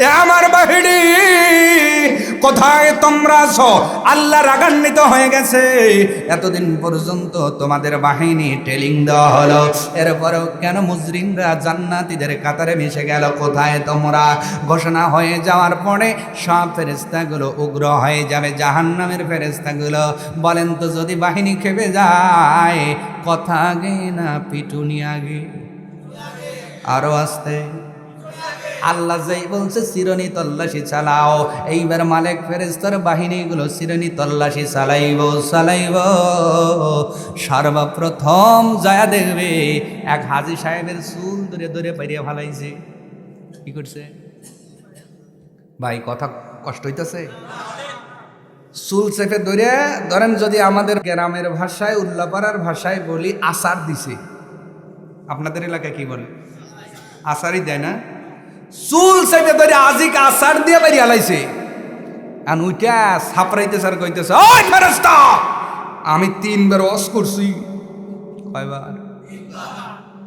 এ আমার বাহিনী কোথায় তোমরা আছো? আল্লাহ রাগান্বিত হয়ে গেছে। এতদিন পর্যন্ত তোমাদের বাহিনী ট্রেনিং দেওয়া হলো, এরপরেও কেন মুজরিমরা জান্নাতীদের কাতারে মিশে গেল? কোথায় তোমরা? ঘোষণা হয়ে যাওয়ার পরে সব ফেরেশতাগুলো উগ্র হয়ে যাবে, জাহান্নামের ফেরেশতাগুলো। বলেন তো, যদি বাহিনী খেপে যায়, কথা আগে না পিটুনি আগে? আরো আসতে আল্লাহ যাই বলছে চিরনি তল্লাশি চালাও। এইবার মালিক ফেরেশতার বাহিনীগুলো চিরনি তল্লাশি চালাইব। সর্বপ্রথম যায়া দেখবে এক হাজী সাহেবের চুল ধরে ধরে পাইরিয়া ফালাইছে। কি করছে ভাই? কথা কষ্ট হইতেছে? চুল চেপে ধরে, ধরেন যদি আমাদের গ্রামের ভাষায়, উল্লাপাড়ার ভাষায় বলি, আসার দিছে। আপনাদের এলাকায় কি বলে? আসারই দেয় না? চুল চেপে ধরে আজিক আসার দিয়ে বেরিয়ে আলাইছে। আর উইটা সাপড়াইতে স্যার কইতেছে, ওই ফেরেশতা, আমি 3 বার ওয়াজ করছি। কয়বার?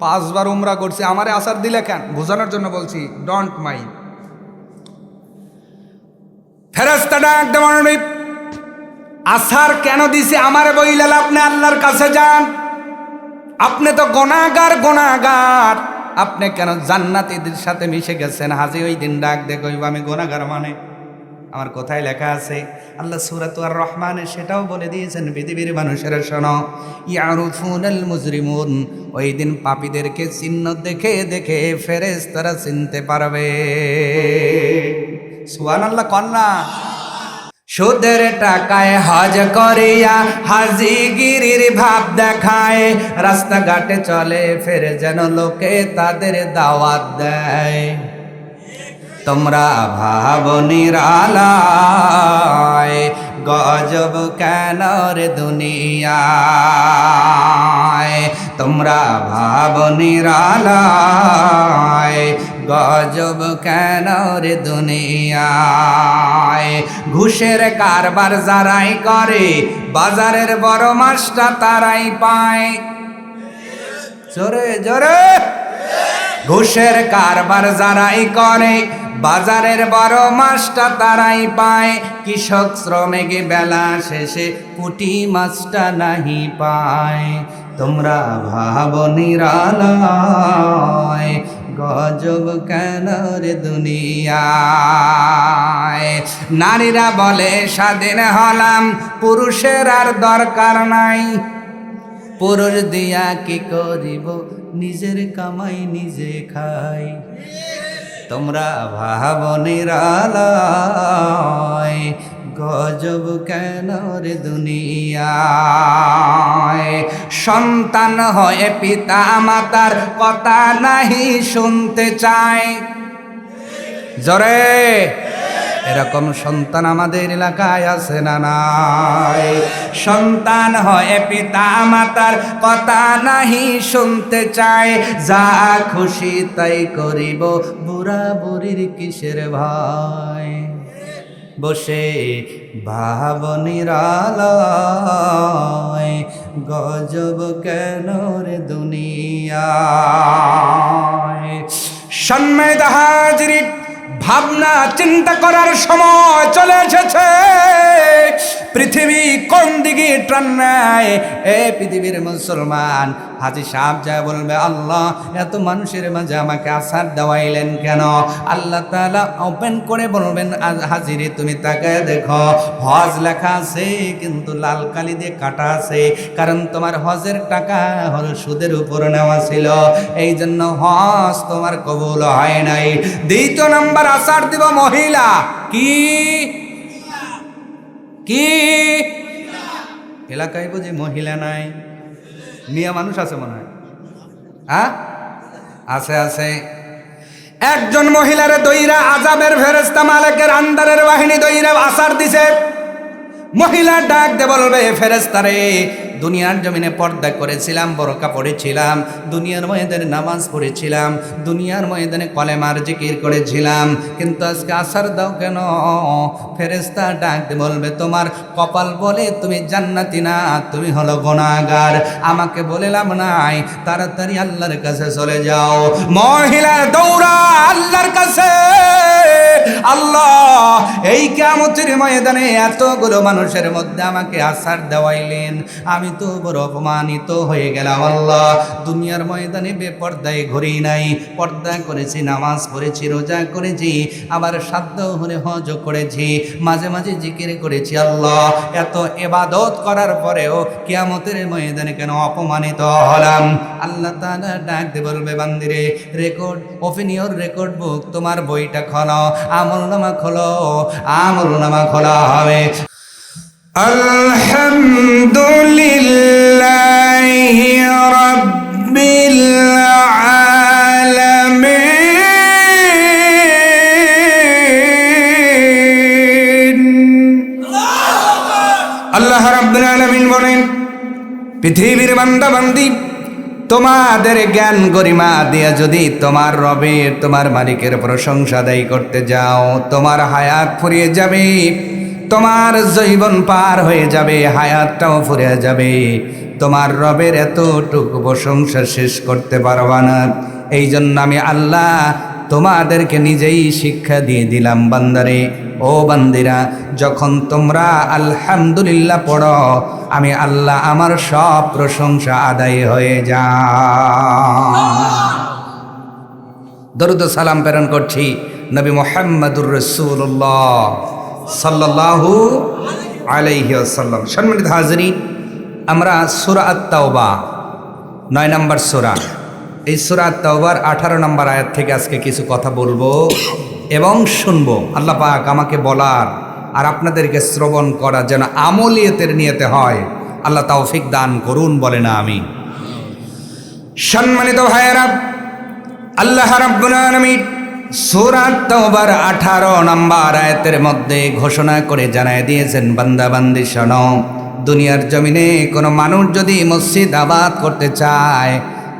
5 বার উমরা করছি, আমারে আসার দিলে কেন? বোঝানোর জন্য বলছি, ডোন্ট মাইন্ড। ফেরেশতা ডাক দেওয়ার আসার কেন দিছে আমারে বইলেন? আপনি আল্লাহর কাছে যান, আপনি তো গুনাহগার। আপনি কেন জান্নাতীদের সাথে মিশে গেছেন? হাজী ওই দিন ডাক দে কইব, আমি গুনাহগার মানে? আমার কোথায় লেখা আছে? আল্লাহ সূরাত আর রহমানে সেটাও বলে দিয়েছেন, পৃথিবীর মানুষেরা শোনো, ইয়ারুফুনাল মুজরিমুন, ওই দিন পাপীদেরকে চিহ্ন দেখে দেখে ফেরেশতারা চিনতে পারবে। সুবহানাল্লাহ কন্যা। সুদের টাকায় হজ করিয়া হাজিগিরির ভাব দেখায়, রাস্তাঘাটে চলে ফেরে যেন লোকে তাদের দাওয়াত দেয়। তোমরা ভাবো নিরালায়, গজব কেন রে দুনিয়ায়? তোমরা ভাবো নিরালায়, গজব কেন রে দুনিয়ায়? ঘুষের কারবার যারাই করে, বাজারের বড় মাছটা তারাই পায়। জোরে জোরে। ঘুষের কারবার যারাই করে, বাজারের বড় মাছটা তারাই পায়। কৃষক শ্রমিক বেলা শেষে পুঁটি মাছটা নাহি পায়। তোমরা ভাবো নিরালায়, গজব কেন রে দুনিয়ায়? নারীরা বলে স্বাধীন হলাম, পুরুষের আর দরকার নাই। পুরুষ দিয়া কি করিব, নিজের কামাই নিজে খাই। তোমরা ভাবো নিরালায়, গজব কেন রে দুনিয়ায়? সন্তান হয়ে পিতা মাতার কথা নাহি শুনতে চায়। জোরে। এরকম সন্তান আমাদের এলাকায় আছে না নাই? সন্তান হয় পিতা মাতার কথা নাহি শুনতে চায়, যা খুশি তাই করিব, বুড়া বুড়ির কিসের ভয়? বসে ভাব নিরালায়, গজব কেন রে দুনিয়ায়? সম্মানিত হাজিরিন, ভাবনা চিন্তা করার সময় চলে এসেছে। পৃথিবী কোন দিকে টান নেয়? এ পৃথিবীর মুসলমান, হাজী সাহেব যা বলবে, আল্লাহ এত মানুষের মাঝে আমাকে আসার দেওয়াইলেন কেন? আল্লাহ তাআলা ওপেন করে বলবেন, হাজিরে তুমি তাকায় দেখো, হজ লেখা আছে কিন্তু লাল কালি দিয়ে কাটা আছে, কারণ তোমার হজের টাকা হলো সুদের উপর নেওয়া ছিল, এই জন্য হজ তোমার কবুল হয় নাই। দ্বিতীয় নাম্বার আসার দিব মহিলা। কি কি এলাকায় বুঝি মহিলা নাই? মিয়া মানুষ আছে মনে হয়? হ্যাঁ আছে আছে। একজন মহিলারে দইরা আযাবের ফেরেশতা মালিকের আন্দারের বাহিনী দইরা আসার দিছে। মহিলা ডাক দে বলবে, ফেরেশতারে, দুনিয়ার জমিনে পর্দা করেছিলাম, বোরকা পড়েছিলাম, দুনিয়ার ময়দানে নামাজ পড়েছিলাম, দুনিয়ার ময়দানে কলেমার জিকির করেছিলাম, কিন্তু আজকে আসার দাও কেন? ফেরেশতা ডাক দে বলবে, তোমার কপাল বলে তুমি জান্নাতি না, তুমি হলো গুনাহগার, আমাকে বলে লাভ নাই, তাড়াতাড়ি আল্লাহর কাছে চলে যাও। মহিলা দৌড়া আল্লাহর কাছে, কিয়ামতের ময়দানে এতগুলো মানুষের মধ্যে আমাকে আসার দেওয়াইলেন, আমি তো বড় অপমানিত হয়ে গেলাম আল্লাহ। দুনিয়ার ময়দানে বেপর্দায় ঘুরি নাই, পর্দা করেছি, নামাজ পড়েছি, রোজা করেছি, আবার সাধ্য হলে হজ করেছি, মাঝে মাঝে জিকির করেছি আল্লাহ। এত ইবাদত করার পরেও কিয়ামতের ময়দানে কেন অপমানিত হলাম? আল্লাহ তাআলা ডাক দিয়ে বলবে, বান্দিরে, রেকর্ড ওপেন ইওর রেকর্ড বুক, তোমার বইটা খোলো, আমলনামা খোলো, আমলনামা খোলা হবে। আলহামদুলিল্লাহি রাব্বিল আলামিন। আল্লাহ রাব্বুল আলামিন বলেন, পৃথিবীর বান্দা বান্দি, তোমাদের জ্ঞান গরিমা দিয়া যদি তোমার রবের, তোমার মালিকের প্রশংসা আদায় করতে যাও, তোমার হায়াত ফুরিয়ে যাবে, তোমার জীবন পার হয়ে যাবে, হায়াতটাও ফুরিয়ে যাবে, তোমার রবের এতটুকু প্রশংসা শেষ করতে পারবা না। এই জন্য আমি আল্লাহ তোমাদেরকে নিজেই শিক্ষা দিয়ে দিলাম, বান্দারে, ও বান্দিরা, যখন তোমরা আলহামদুলিল্লাহ পড়ো, আমি আল্লাহ আমার সব প্রশংসা আদায় হয়ে যায়। দরুদ সালাম প্রেরণ করছি নবী মুহাম্মদুর রাসূলুল্লাহ সাল্লাল্লাহু আলাইহি ওয়াসাল্লাম। সম্মানিত হাজিরিন, আমরা সূরা আত-তাওবা 9 নম্বর সূরা, এই সূরা আত-তাওবার 18 নম্বর আয়াত থেকে আজকে কিছু কথা বলবো এবং শুনবো। আল্লাহ পাক আমাকে বলার আর আপনাদেরকে শ্রবণ করা যেন আমলিয়তের নিয়তে হয়, আল্লাহ তৌফিক দান করুন, বলে না আমি। সম্মানিত ভাইয়েরা, আল্লাহ রাব্বুল আলামিন সূরা আত-তাওবার 18 নম্বর আয়াতের মধ্যে ঘোষণা করে জানায় দিয়েছেন, বান্দা বান্দি শোনো, দুনিয়ার জমিনে কোনো মানুষ যদি মসজিদ আবাদ করতে চায়,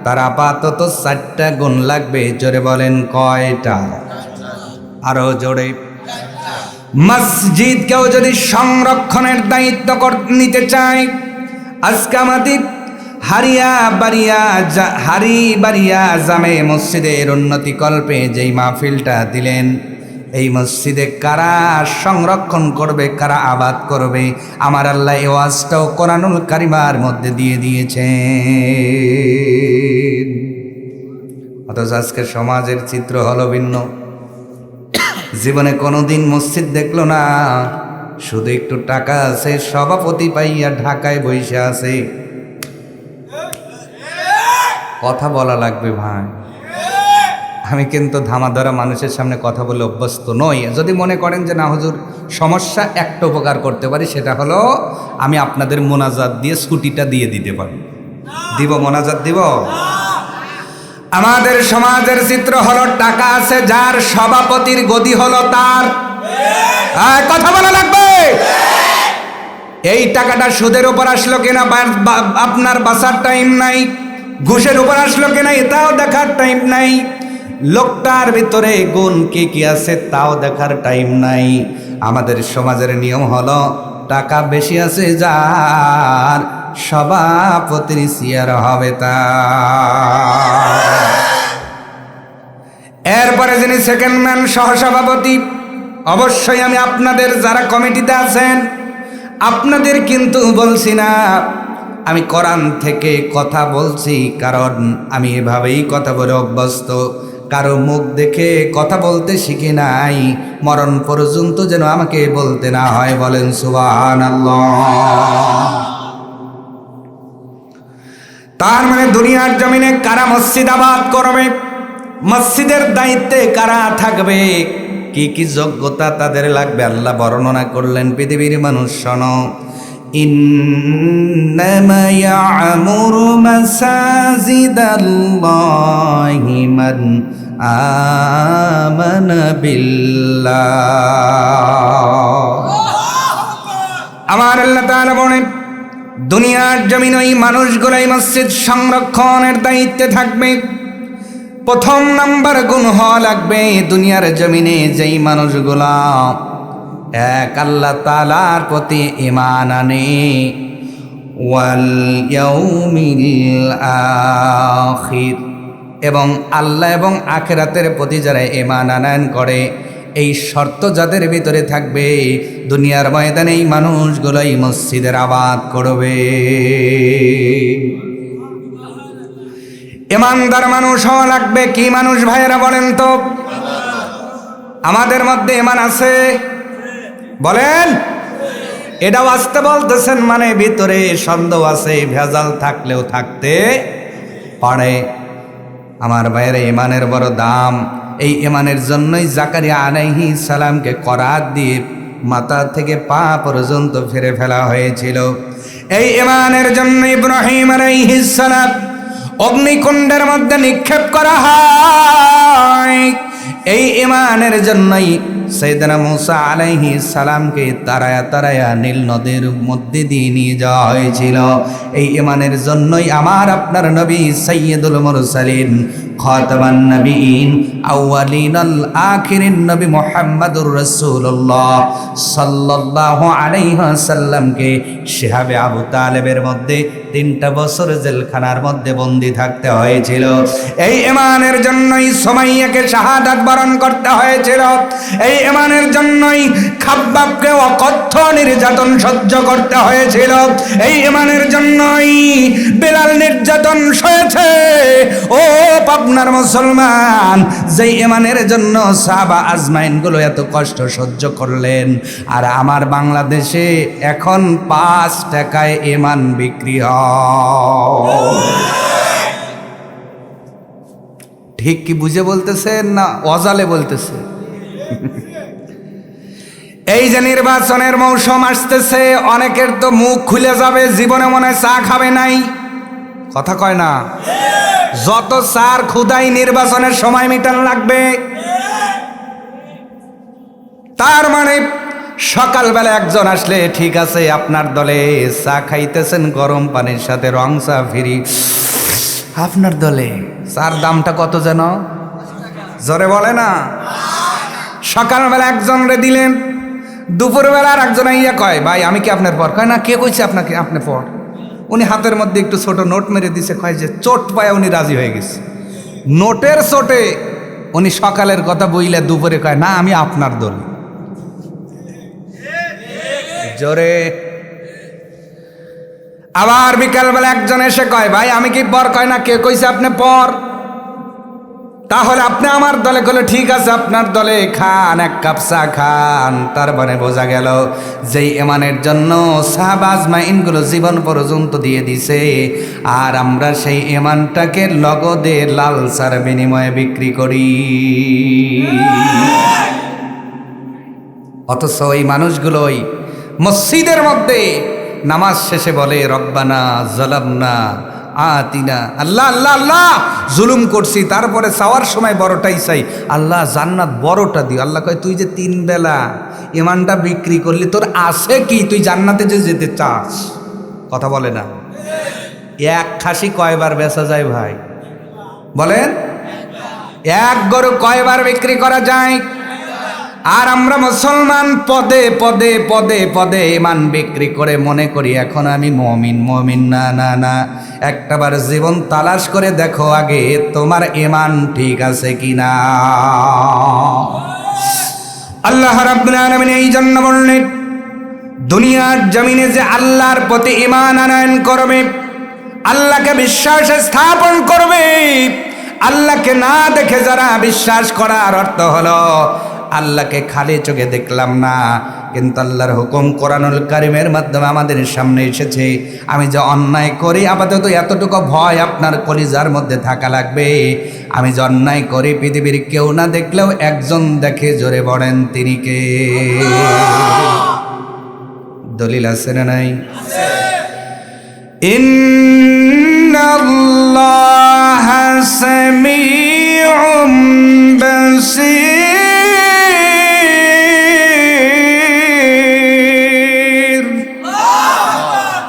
তার আপাতত 4টা গুণ লাগবে। জোরে বলেন, কয়টা? আরো জোরে। মসজিদ কেউ যদি সংরক্ষণের দায়িত্ব নিতে চায়, আজকে আমাদের হারি বাড়িয়া জামে মসজিদের উন্নতি কল্পে যেই মাহফিলটা দিলেন, এই মসজিদে কারা সংরক্ষণ করবে, কারা আবাদ করবে, আমার আল্লাহ এই ওয়াজটাও কোরআনুল কারিমার মধ্যে দিয়ে দিয়েছেন। অথচ আজকে সমাজের চিত্র হলো ভিন্ন। জীবনে কোনোদিন মসজিদ দেখলো না, শুধু একটু টাকা আছে, সভাপতি পাইয়া ঢাকায় বসে আছে। কথা বলা লাগবে ভাই, আমি কিন্তু ধামাধরা মানুষের সামনে কথা বলে অভ্যস্ত নই। যদি মনে করেন যে না হুজুর, সমস্যা একটা উপকার করতে পারি, সেটা হলো আমি আপনাদের মোনাজাত দিয়ে স্কুটিটা দিয়ে দিতে পারি। দিব? মোনাজাত দিব? আমাদের সমাজের চিত্র হলো, টাকা আছে যার, সভাপতির গদি হলো তার। কথা বলা লাগবে। এই টাকাটা সুদের উপর আসলো কিনা আপনার বাঁচার টাইম নাই, ঘুষের উপর আসলো কিনা এটাও দেখার টাইম নাই, লোকটার ভিতরে গুণ কি কি আছে তাও দেখার টাইম নাই। আমাদের সমাজের নিয়ম হলো, টাকা বেশি আছে যার, সভাপতির চেয়ার হবে তার। এরপরে যিনি সেকেন্ড ম্যান, সহসভাপতি, অবশ্যই আমি আপনাদের যারা কমিটিতে আছেন, আপনাদের কিন্তু বলছি না, আমি কোরআন থেকে কথা বলছি, কারণ আমি এভাবেই কথা বলে অভ্যস্ত। কারো মুখ দেখে কথা বলতে শিখি নাই, মরণ পর্যন্ত যেন আমাকে বলতে না হয়। বলেন সুবহানাল্লাহ। তার মানে দুনিয়ার জমিনে কারা মসজিদ আবাদ করবে, মসজিদের দায়িত্বে কারা থাকবে, কি কি যোগ্যতা তাদের লাগবে, আল্লাহ বর্ণনা করলেন। পৃথিবীর মানুষ শোনো, ইন্নামা ইয়া'মুরু মাসাজিদাল্লাহি মান আমানা বিল্লাহ। আমার আল্লাহ তাআলা বলেন, দুনিয়ার জমিন ওই মানুষগুলাই মসজিদ সংরক্ষণের দায়িত্বে থাকবে। প্রথম নাম্বার গুণ হওয়া লাগবে, দুনিয়ার জমিনে যেই মানুষগুলা এক আল্লাহ তাআলার প্রতি ঈমান আনে, ওয়াল ইয়াউমিল আখির, এবং আল্লাহ এবং আখিরাতের প্রতি যারা ঈমান আনয়ন করে, এই শর্ত যাদের ভিতরে থাকবে, দুনিয়ার ময়দানে এই মানুষগুলোই মসজিদের আবাদ করবে। ইমানদার মানুষ হওয়া লাগবে। কি মানুষ ভাইয়েরা বলেন তো? আমাদের মধ্যে ইমান আছে বলেন? এটাও আসতে বলতেছেন মানে ভিতরে সন্দেহ আছে, ভেজাল থাকলেও থাকতে পারে। আমার ভাইয়েরা, ইমানের বড় দাম। এই ইমানের জন্যই জাকারিয়া আলাইহিস সালামকে করাত দিয়ে মাথা থেকে পা পর্যন্ত ফেরে ফেলা হয়েছিল। এই ইমানের জন্য ইব্রাহিম আলাইহিস সালাম অগ্নিকুণ্ডের মধ্যে নিক্ষেপ করা হয়। এই ইমানের জন্যই সাইয়েদনা মুসা আলাইহিস সালামকে তারায়া তারায়া নীল নদের মধ্যে দিয়ে নিয়ে যাওয়া হয়েছিল। এই ইমানের জন্যই আমার আপনার নবী সাইয়্যিদুল মুরসালিন, খাতামান নবীন, আউয়ালিন আল আখিরিন নবী মুহাম্মদুর রাসূলুল্লাহ সাল্লাল্লাহু আলাইহি ওয়াসাল্লামকে শিহাবে আবু তালেবের মধ্যে 3টা বছর জেলখানার মধ্যে বন্দী থাকতে হয়েছিল। এই ইমানের জন্যই সুমাইয়াকে শাহাদাত বরণ করতে হয়েছিল। এই ইমানের জন্যই খাব্বাবকে অকথ্য নির্যাতন সহ্য করতে হয়েছিল। এই ইমানের জন্যই বেলাল নির্যাতন সয়েছে। ও পাবনার মুসলমান, যে ইমানের জন্য সাহাবা আজমাইনগুলো এত কষ্ট সহ্য করলেন, আর আমার বাংলাদেশে এখন 5 টাকায় ইমান বিক্রি হয়। ঠিক কি বুঝে বলতেছেন না অজালে বলতেছে? এই যে নির্বাচনের মৌসুম আসতেছে, অনেকের তো মুখ খুলে যাবে, জীবনে মনে হয় চা খাবে নাই। কথা কয় না? যত চার খুদাই নির্বাচনের সময় মিটান লাগবে। তার মানে সকালবেলা একজন আসলে ঠিক আছে, আপনার দলে চা খাইতেছেন গরম পানির সাথে রং চা ফিরি, আপনার দলে চার দামটা কত যেন জোরে বলে না? সকালবেলা একজন রে দিলেন, দুপুরবেলা আর একজন ইয়া কয় ভাই আমি কি আপনার পর? কয় না, কে কইছে আপনাকে আপনার পর? উনি হাতের মধ্যে একটু ছোট নোট মেরে দিছে, কয় যে চোট পায় উনি রাজি হয়ে গেছে। নোটের চোটে উনি সকালের কথা বইলে দুপুরে কয় না আমি আপনার দল। জোরে। আবার বিকালবেলা একজন এসে কয় ভাই আমি কি পর? কয় না, কে কইছে আপনি পর? তাহলে আপনি আমার দলে গেলে ঠিক আছে, আপনার দলে খান, এক কাপ চা খান। তার মানে বোঝা গেল যেই ইমানের জন্য সাহাবা আজমাইনগুলো জীবন পর্যন্ত দিয়ে দিছে, আর আমরা সেই ইমানটাকে লগদে লাল চার বিনিময়ে বিক্রি করি। অথচ এই মানুষগুলোই মসজিদের মধ্যে নামাজ শেষে বলে রব্বানা জালামনা আতিনা, আল্লাহ আল্লাহ আল্লাহ জুলুম করছি, তারপরে চাওয়ার সময় বড়টাই চাই, আল্লাহ জান্নাত বড়টা দিও। আল্লাহ কয় তুই যে 3 বেলা ইমানটা বিক্রি করলি, তোর আছে কি? তুই জান্নাতে যে যেতে চাস? কথা বলে না? এক খাসি কয়বার বেচা যায় ভাই বলেন? এক গরু কয়বার বিক্রি করা যায়? আর আমরা মুসলমান পদে পদে পদে পদে ইমান বিক্রি করে মনে করি এখন আমি মুমিন। মুমিন না, না না, একটাবার জীবন তালাশ করে দেখো আগে তোমার ইমান ঠিক আছে কিনা। আল্লাহ রাব্বুল আলামিন এই জন্য বললেন, দুনিয়ার জমিনে যে আল্লাহর প্রতি ইমান আনয়ন করবে, আল্লাহকে বিশ্বাস স্থাপন করবে, আল্লাহকে না দেখে যারা বিশ্বাস করার অর্থ হলো আল্লাহকে খালি চোখে দেখলাম না, কিন্তু আল্লাহর হুকুম কোরআনুল কারীমের মাধ্যমে আমাদের সামনে এসেছে। আমি যে অন্যায় করি, আপাতত এতটুকু ভয় আপনার কলিজার মধ্যে থাকা লাগবে, আমি যে অন্যায় করি পৃথিবীর কেউ না দেখলেও একজন দেখে, জোরে বলেন তিনি কে? দলিল আছে না নাই? ইন্নাল্লাহা সামিউম বাসীর।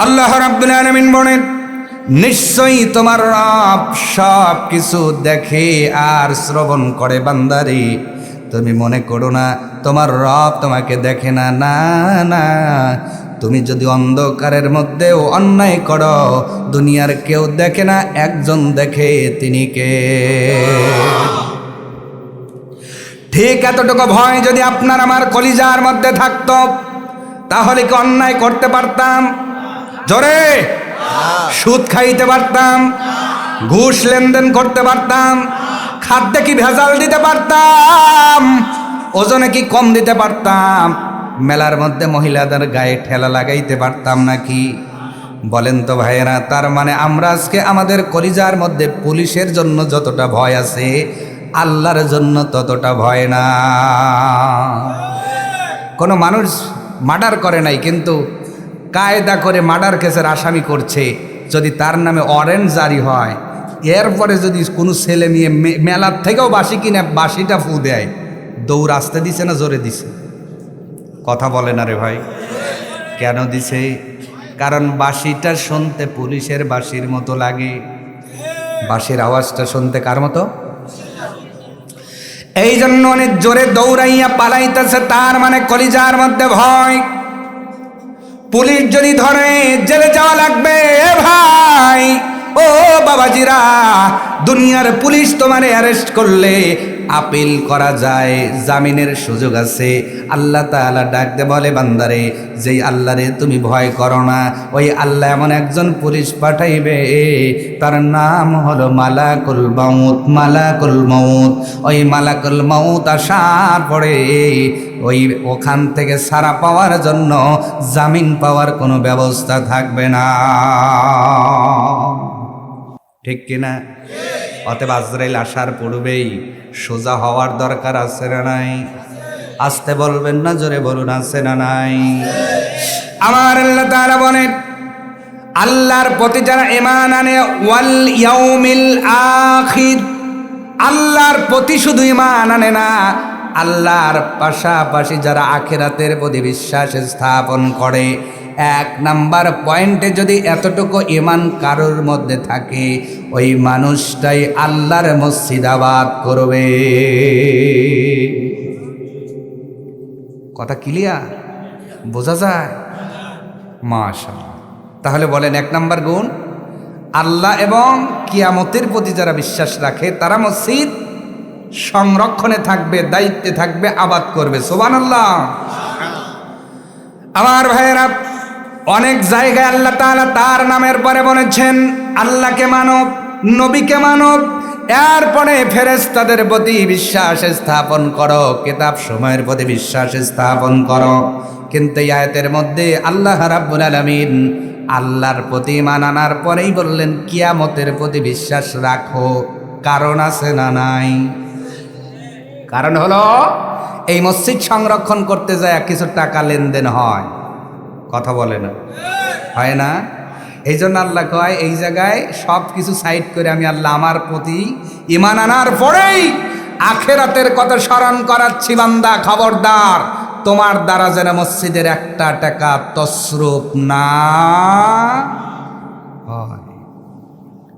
আল্লাহ রাব্বুল আলামিন বলেন, নিশ্চয়ই তোমার রব সব কিছু দেখে আর শ্রবণ করে। বান্দারে তুমি মনে করো না তোমার রব তোমাকে দেখে না, না না, তুমি যদি অন্ধকারের মধ্যেও অন্যায় করো, দুনিয়ার কেউ দেখে না, একজন দেখে, তিনি কে? ঠিক এতটুকু ভয় যদি আপনার আমার কলিজার মধ্যে থাকতো, তাহলে কি অন্যায় করতে পারতাম? জোরে। সুদ খাইতে পারতাম? ঘুষ লেনদেন করতে পারতাম? খাদ্যে কি ভেজাল দিতে পারতাম? ওজনে কি কম দিতে পারতাম? মেলার মধ্যে মহিলাদের গায়ে ঠেলা লাগাইতে পারতাম নাকি? বলেন তো ভাইয়েরা, তার মানে আমরা আজকে আমাদের কলিজার মধ্যে পুলিশের জন্য যতটা ভয় আছে, আল্লাহর জন্য ততটা ভয় না। কোনো মানুষ মার্ডার করে নাই, কিন্তু কায়দা করে মার্ডার কেসের আসামি করছে, যদি তার নামে ওয়ারেন্ট জারি হয়, এরপরে যদি কোনো ছেলে নিয়ে মেলার থেকেও বাঁশি কিনে বাঁশিটা ফু দেয়, দৌড় আসতে দিছে না জোরে দিছে? কথা বলে না রে ভাই। কেন দিছে? কারণ বাঁশিটা শুনতে পুলিশের বাঁশির মতো লাগে। বাঁশির আওয়াজটা শুনতে কার মতো? এই জন্য অনেক জোরে দৌড়াইয়া পালাইতেছে, তার মানে কলিজার মধ্যে ভয়। পুলিশ যদি ধরে জেলে যাওয়া লাগবে। ভাই ও বাবাজিরা, দুনিয়ার পুলিশ তোমারে অ্যারেস্ট করলে আপিল করা যায়, জামিনের সুযোগ আছে। আল্লাহ তাআলা ডাক দে বলে, বান্দারে, যেই আল্লাহরে তুমি ভয় করো না, ওই আল্লাহ এমন একজন পুলিশ পাঠাইবে, তার নাম হলো মালাকুল মাউত। মালাকুল মাউত, ওই মালাকুল মাউত আসার পরে ওই ওখান থেকে ছাড়া পাওয়ার জন্য জামিন পাওয়ার কোনো ব্যবস্থা থাকবে না। ঠিক কিনা? অতএব আজরাইল আসার পূর্বেই সোজা হওয়ার দরকার আছে না নাই? আসতে বলবেন না, জোরে বলুন, আছে না নাই? আমার আল্লাহ তাআলা বলেন, আল্লাহর প্রতি যারা ঈমান আনে, ওয়াল ইয়াউমিল আখির, আল্লাহর প্রতি শুধু ঈমান আনে না, আল্লাহর পাশাপাশি যারা আখিরাতের প্রতি বিশ্বাস স্থাপন করে, এক নাম্বার পয়েন্টে যদি এতটুকু ঈমান কারোর মধ্যে থাকে, ওই মানুষটাই আল্লাহর মসজিদ আবাদ করবে। কথা ক্লিয়ার? বোঝা যায়? মাশাআল্লাহ। তাহলে বলেন, এক নাম্বার গুণ, আল্লাহ এবং কিয়ামতের প্রতি যারা বিশ্বাস রাখে, তারা মসজিদ সংরক্ষণে থাকবে, দায়িত্বে থাকবে, আবাদ করবে। সুবহানাল্লাহ। আমার ভাইয়েরা, অনেক জায়গায় আল্লাহ তাআলা তার নামের পরে বলেছেন, আল্লাহকে মানব, নবীকে মানব, এরপরে ফেরেশতাদের প্রতি বিশ্বাস স্থাপন করো, কিতাব সময়ের প্রতি বিশ্বাস স্থাপন করো। কিন্তু এই আয়াতের মধ্যে আল্লাহ রাব্বুল আলামিন আল্লাহর প্রতি ঈমান আনার পরেই বললেন, কিয়ামতের প্রতি বিশ্বাস রাখো। কারণ আছে না নাই? কারণ হলো, এই মসজিদ সংরক্ষণ করতে যায় কিছু টাকা লেনদেন হয়। কথা বলে না? হয় না? এই জন্য আল্লাহ কয়, এই জায়গায় সব কিছু সাইড করে আমি আল্লাহ আমার প্রতি ঈমান আনার পরেই আখিরাতের কথা স্মরণ করাচ্ছি। বান্দা, খবরদার, তোমার দ্বারা যেন মসজিদের একটা টাকা তসরুপ না হয়।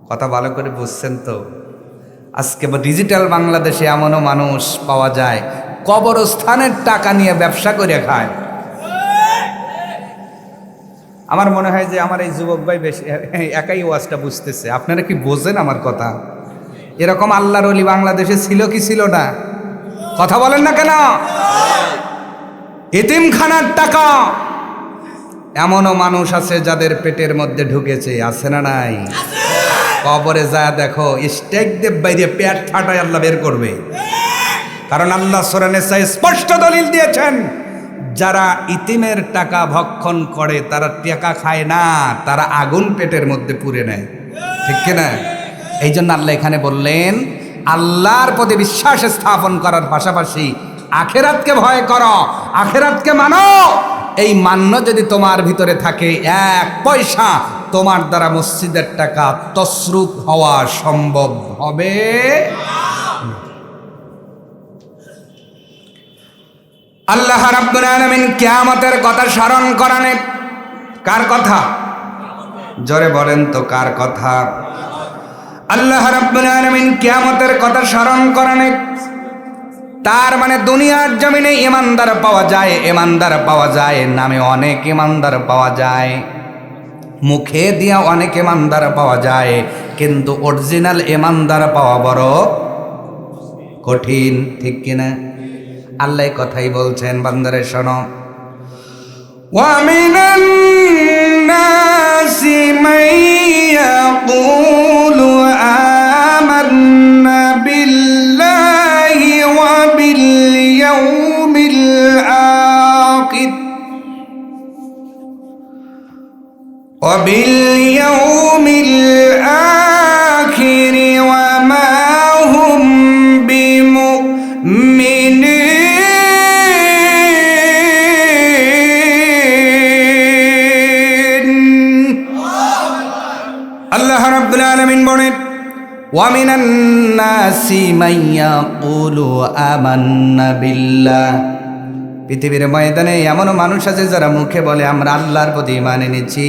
কথা ভালো করে বুঝছেন তো? আজকে ডিজিটাল বাংলাদেশে এমনও মানুষ পাওয়া যায়, কবরস্থানের টাকা নিয়ে ব্যবসা করে খায়। আমার মনে হয় যে আমার এই যুবক ভাই বেশি একাই ওয়াজটা বুঝতেছে। আপনারা কি বোঝেন আমার কথা? এরকম আল্লাহর ওলি বাংলাদেশে ছিল কি ছিল না? কথা বলেন না কেন? এতিমখানার টাকা এমনও মানুষ আছে যাদের পেটের মধ্যে ঢুকেছে, আছে না নাই? কবরে যা দেখো, স্টেক দেব বাইরে পেট ফাটায় আল্লাহ বের করবে। কারণ আল্লাহ সূরা নিসায় স্পষ্ট দলিল দিয়েছেন, যারা ইতিমের টাকা ভক্ষণ করে তারা টাকা খায় না, তারা আগুন পেটের মধ্যে পুড়ে নেয়। ঠিক কিনা? এই জন্য আল্লাহ এখানে বললেন, আল্লাহর প্রতি বিশ্বাস স্থাপন করার পাশাপাশি আখিরাতকে ভয় করো, আখিরাতকে মানো। এই মান্য যদি তোমার ভিতরে থাকে, এক পয়সা তোমার দ্বারা মসজিদের টাকা তসরুপ হওয়া সম্ভব হবে। আল্লাহ রাব্বুল আলামিন কিয়ামতের কথা স্মরণ করানে, কার কথা? জোরে বলেন তো, কার কথা? আল্লাহ রাব্বুল আলামিন কিয়ামতের কথা স্মরণ করানে, তার মানে দুনিয়ার জমিনে ইমানদার পাওয়া যায়, ইমানদার পাওয়া যায়, নামে অনেক ইমানদার পাওয়া যায়, মুখে দিয়া অনেক ইমানদার পাওয়া যায়, কিন্তু অরিজিনাল ইমানদার পাওয়া বড় কঠিন। ঠিক কিনা? আল্লাহ কথাই বলছেন, বান্দারে শোনো, وَمِنَ النَّاسِ مَن يَقُولُ آمَنَّا بِاللَّهِ وَبِالْيَوْمِ الْآخِرِ وَمَا هُمْ بِمُؤْمِنِينَ। আল্লাহ রাব্বুল আলামিন বলেন, ওয়ামিনান নাসি মান ইয়াকুলু আমান্না বিল্লাহ। পৃথিবীর ময়দানে এমন মানুষ আছে যারা মুখে বলে আমরা আল্লাহর প্রতি ঈমান এনেছি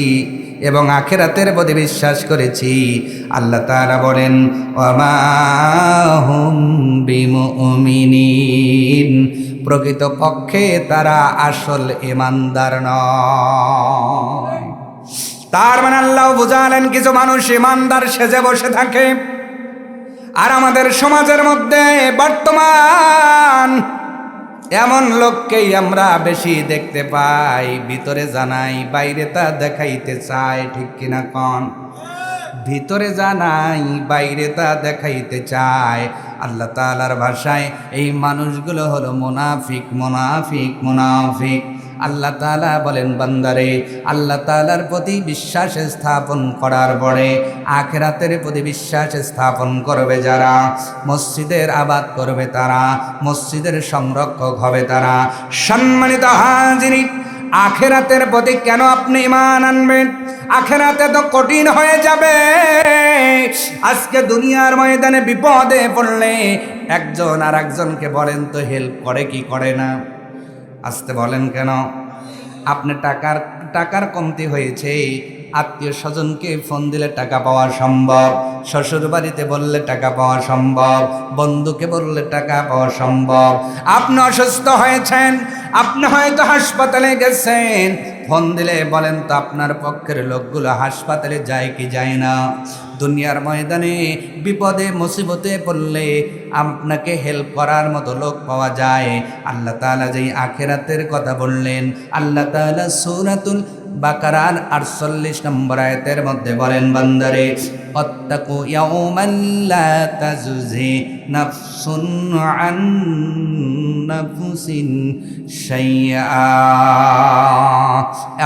এবং আখিরাতের প্রতি বিশ্বাস করেছি। আল্লাহ তাআলা বলেন, ওয়ামা হুম বিমুমিনিন, প্রকৃতপক্ষে তারা আসল ঈমানদার নয়। তার মানে আল্লাহ বুঝালেন কিছু মানুষ ঈমানদার সেজে বসে থাকে। আর আমাদের সমাজের মধ্যে বর্তমান এমন লোককেই আমরা বেশি দেখতে পাই, ভিতরে জানাই বাইরে তা দেখাইতে চায়, ঠিক কিনা কন? ভিতরে জানাই বাইরে তা দেখাইতে চায়। আল্লাহ তাআলার ভাষায় এই মানুষগুলো হলো মুনাফিক, মুনাফিক, মুনাফিক। আল্লাহ তাআলা বলেন, বান্দারে আল্লাহ তাআলার প্রতি বিশ্বাস স্থাপন করার পরে আখিরাতের প্রতি বিশ্বাস স্থাপন করবে যারা, মসজিদের আবাদ করবে তারা, মসজিদের সংরক্ষক হবে তারা। সম্মানিত হাজিরিন, আখিরাতের প্রতি কেন আপনি ঈমান আনবেন? আখিরাতে তো কঠিন হয়ে যাবে। আজকে দুনিয়ার ময়দানে বিপদে পড়লে একজন আর একজনকে বলেন তো হেল্প করে কি করে না? আসতে বলেন কেন? আপনি টাকার কমতি হয়েছে, আত্মীয় স্বজনকে ফোন দিলে টাকা পাওয়া সম্ভব, শ্বশুর বাড়িতে বললে টাকা পাওয়া সম্ভব, বন্ধুকে বললে টাকা পাওয়া সম্ভব। আপনি অসুস্থ হয়েছেন, আপনি হয়তো হাসপাতালে গেছেন, ফোন দিলে বলেন তো আপনার পক্ষের লোকগুলো হাসপাতালে যায় কি যায় না? দুনিয়ার ময়দানে বিপদে মুসিবতে পড়লে আপনাকে হেল্প করার মতো লোক পাওয়া যায়। আল্লাহ তাআলা যেই আখিরাতের কথা বললেন, আল্লাহ তাআলা সূরাতুল বাকারার 48 নম্বর আয়াতের মধ্যে বলেন, বান্দারে ওয়াত্তাকু ইয়াওমান লা তাজজি নাফসুন আন নাফসিন শাইআ।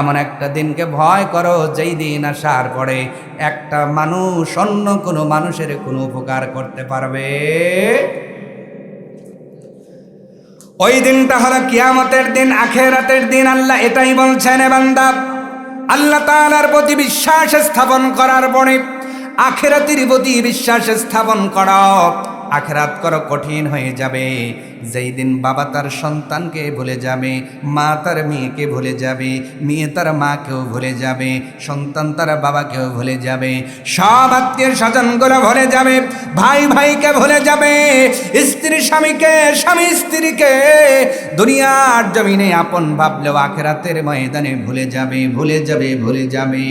এমন একটা দিনকে ভয় করো যেই দিন আসার পরে একটা মানুষ অন্য কোনো মানুষের কোনো উপকার করতে পারবে। ওই দিনটা হলো কিয়ামতের দিন, আখিরাতের দিন। আল্লাহ এটাই বলছেন, বান্দা আল্লাহ তাআলার প্রতি বিশ্বাস স্থাপন করার পরে আখিরাতের প্রতি বিশ্বাস স্থাপন করো। আখিরাত করো কঠিন হয়ে যাবে। যেই দিন বাবা তার সন্তানকে ভুলে যাবে, মা তার মেয়েকে ভুলে যাবে, মেয়ে তার মাকেও ভুলে যাবে, সন্তান তার বাবাকেও ভুলে যাবে, সব আত্মীয় স্বজনগুলো ভুলে যাবে, ভাই ভাইকে ভুলে যাবে, স্ত্রী স্বামীকে, স্বামী স্ত্রীকে দুনিয়ার জমিনে আপন ভাবলেও আখিরাতের ময়দানে ভুলে যাবে, ভুলে যাবে, ভুলে যাবে।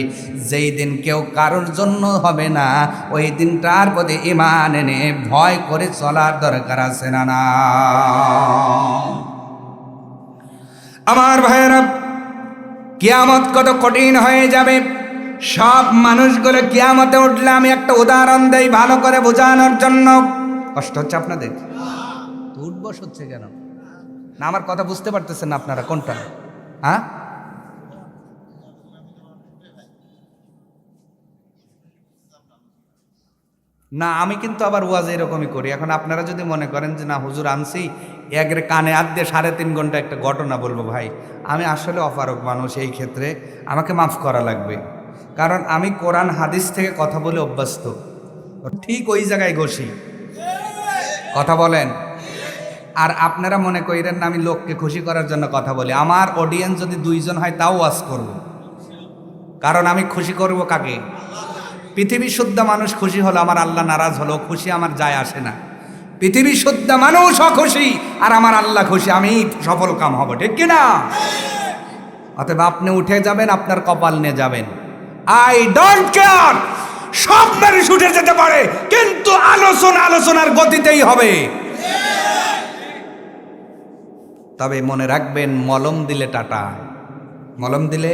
যেই দিন কেউ কারোর জন্য হবে না, ওই দিনটার প্রতি ঈমান এনে ভয় করে চলার দরকার আছে না? না আমার ভাইয়েরা, কিয়ামত কত কঠিন হয়ে যাবে। সব মানুষগুলো কিয়ামতে উঠলে, আমি একটা উদাহরণ দেই ভালো করে বোঝানোর জন্য। কষ্ট হচ্ছে আপনাদের? উঠবস হচ্ছে কেন? না আমার কথা বুঝতে পারতেছেন না আপনারা? কোনটা? হ্যাঁ, না আমি কিন্তু আবার ওয়াজ এরকমই করি। এখন আপনারা যদি মনে করেন যে না হুজুর আনছি একের কানে হাত দিয়ে 3.5 ঘন্টা একটা ঘটনা বলবো, ভাই আমি আসলে অপারক মানুষ, এই ক্ষেত্রে আমাকে মাফ করা লাগবে। কারণ আমি কোরআন হাদিস থেকে কথা বলে অভ্যস্ত, ঠিক ওই জায়গায় ঘষি। কথা বলেন। আর আপনারা মনে করেন না আমি লোককে খুশি করার জন্য কথা বলি। আমার অডিয়েন্স যদি 2 জন হয় তাও ওয়াজ করব, কারণ আমি খুশি করব কাকে? পৃথিবী শুদ্ধ মানুষ খুশি হলো, আমার আল্লাহ নারাজ হলো, খুশি আমার যায় আসে না। পৃথিবী শুদ্ধ মানুষ অখুশি আর আমার আল্লাহ খুশি, আমি সফল কাম হব, ঠিক কিনা? অতএব আপনি উঠে যাবেন, আপনার কপাল নিয়ে যাবেন। আই ডোন্ট কেয়ার, সব মানুষ উঠে যেতে পারে, কিন্তু আলোচনার গতিতেই হবে। তবে মনে রাখবেন, মলম দিলে টাটা, মলম দিলে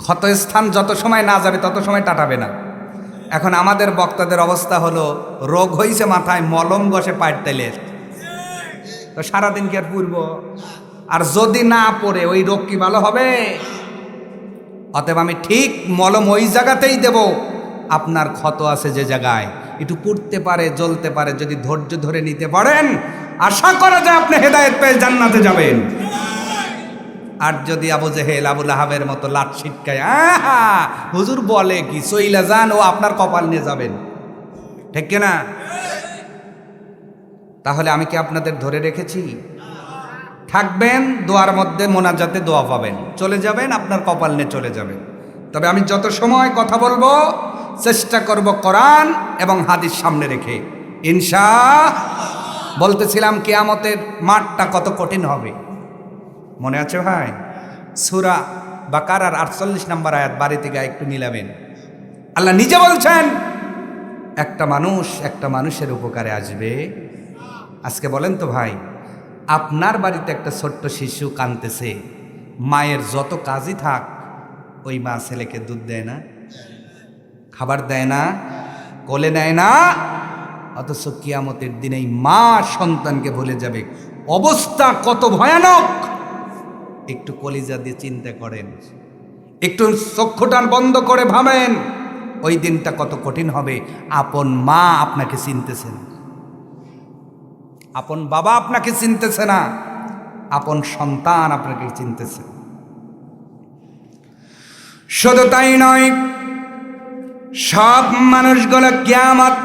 ক্ষতস্থান যত সময় না যাবে তত সময় টাটাবে না। এখন আমাদের বক্তাদের অবস্থা হলো, রোগ হয়েছে মাথায়, মলম ঘষে পায়ের তেলে, তো সারাদিন কি আর পুরব? আর যদি না পড়ে ওই রোগ কি ভালো হবে? অতএব আমি ঠিক মলম ওই জায়গাতেই দেব, আপনার ক্ষত আছে যে জায়গায়, একটু পুড়তে পারে, জ্বলতে পারে, যদি ধৈর্য ধরে নিতে পারেন, আশা করা যায় আপনি হেদায়েত পেয়ে জান্নাতে যাবেন। আর যদি আবু জেহেল, আবু লাহাবের মতো লাট ছিটকায়, হুজুর বলে কি, সইলা যান, ও আপনার কপাল নিয়ে যাবেন, ঠিক কিনা? তাহলে আমি কি আপনাদের ধরে রেখেছি? থাকবেন দোয়ার মধ্যে, মোনাজাতে দোয়া পাবেন, চলে যাবেন, আপনার কপাল নিয়ে চলে যাবেন। তবে আমি যত সময় কথা বলবো চেষ্টা করব কোরআন এবং হাদিস সামনে রেখে, বলতেছিলাম কিয়ামতের মাঠটা কত কঠিন হবে, মনে আছে ভাই? সূরা বাকারার 48 নম্বর আয়াত, বাড়ি থেকে একটু মিলাবেন। আল্লাহ নিজে বলছেন একটা মানুষের উপকারে আসবে। আজকে বলেন তো ভাই, আপনার বাড়িতে একটা ছোট্ট শিশু কাঁদতেছে, মায়ের যত কাজই থাক, ওই মা ছেলেকে দুধ দেয় না, খাবার দেয় না, কোলে নেয় না, অথচ কিয়ামতের দিন এই মা সন্তানকে ভুলে যাবে। অবস্থা কত ভয়ানক একটু কলিজা দিয়ে চিন্তা করেন, একটু চক্ষুটান বন্ধ করে ভাবেন, ওই দিনটা কত কঠিন হবে। আপন মা আপনাকে চিনতেছে না, আপন বাবা আপনাকে চিনতেছে না, আপন সন্তান আপনাকে চিনতেছে। শুধু তাই নয়, সব মানুষগুলো কিয়ামত,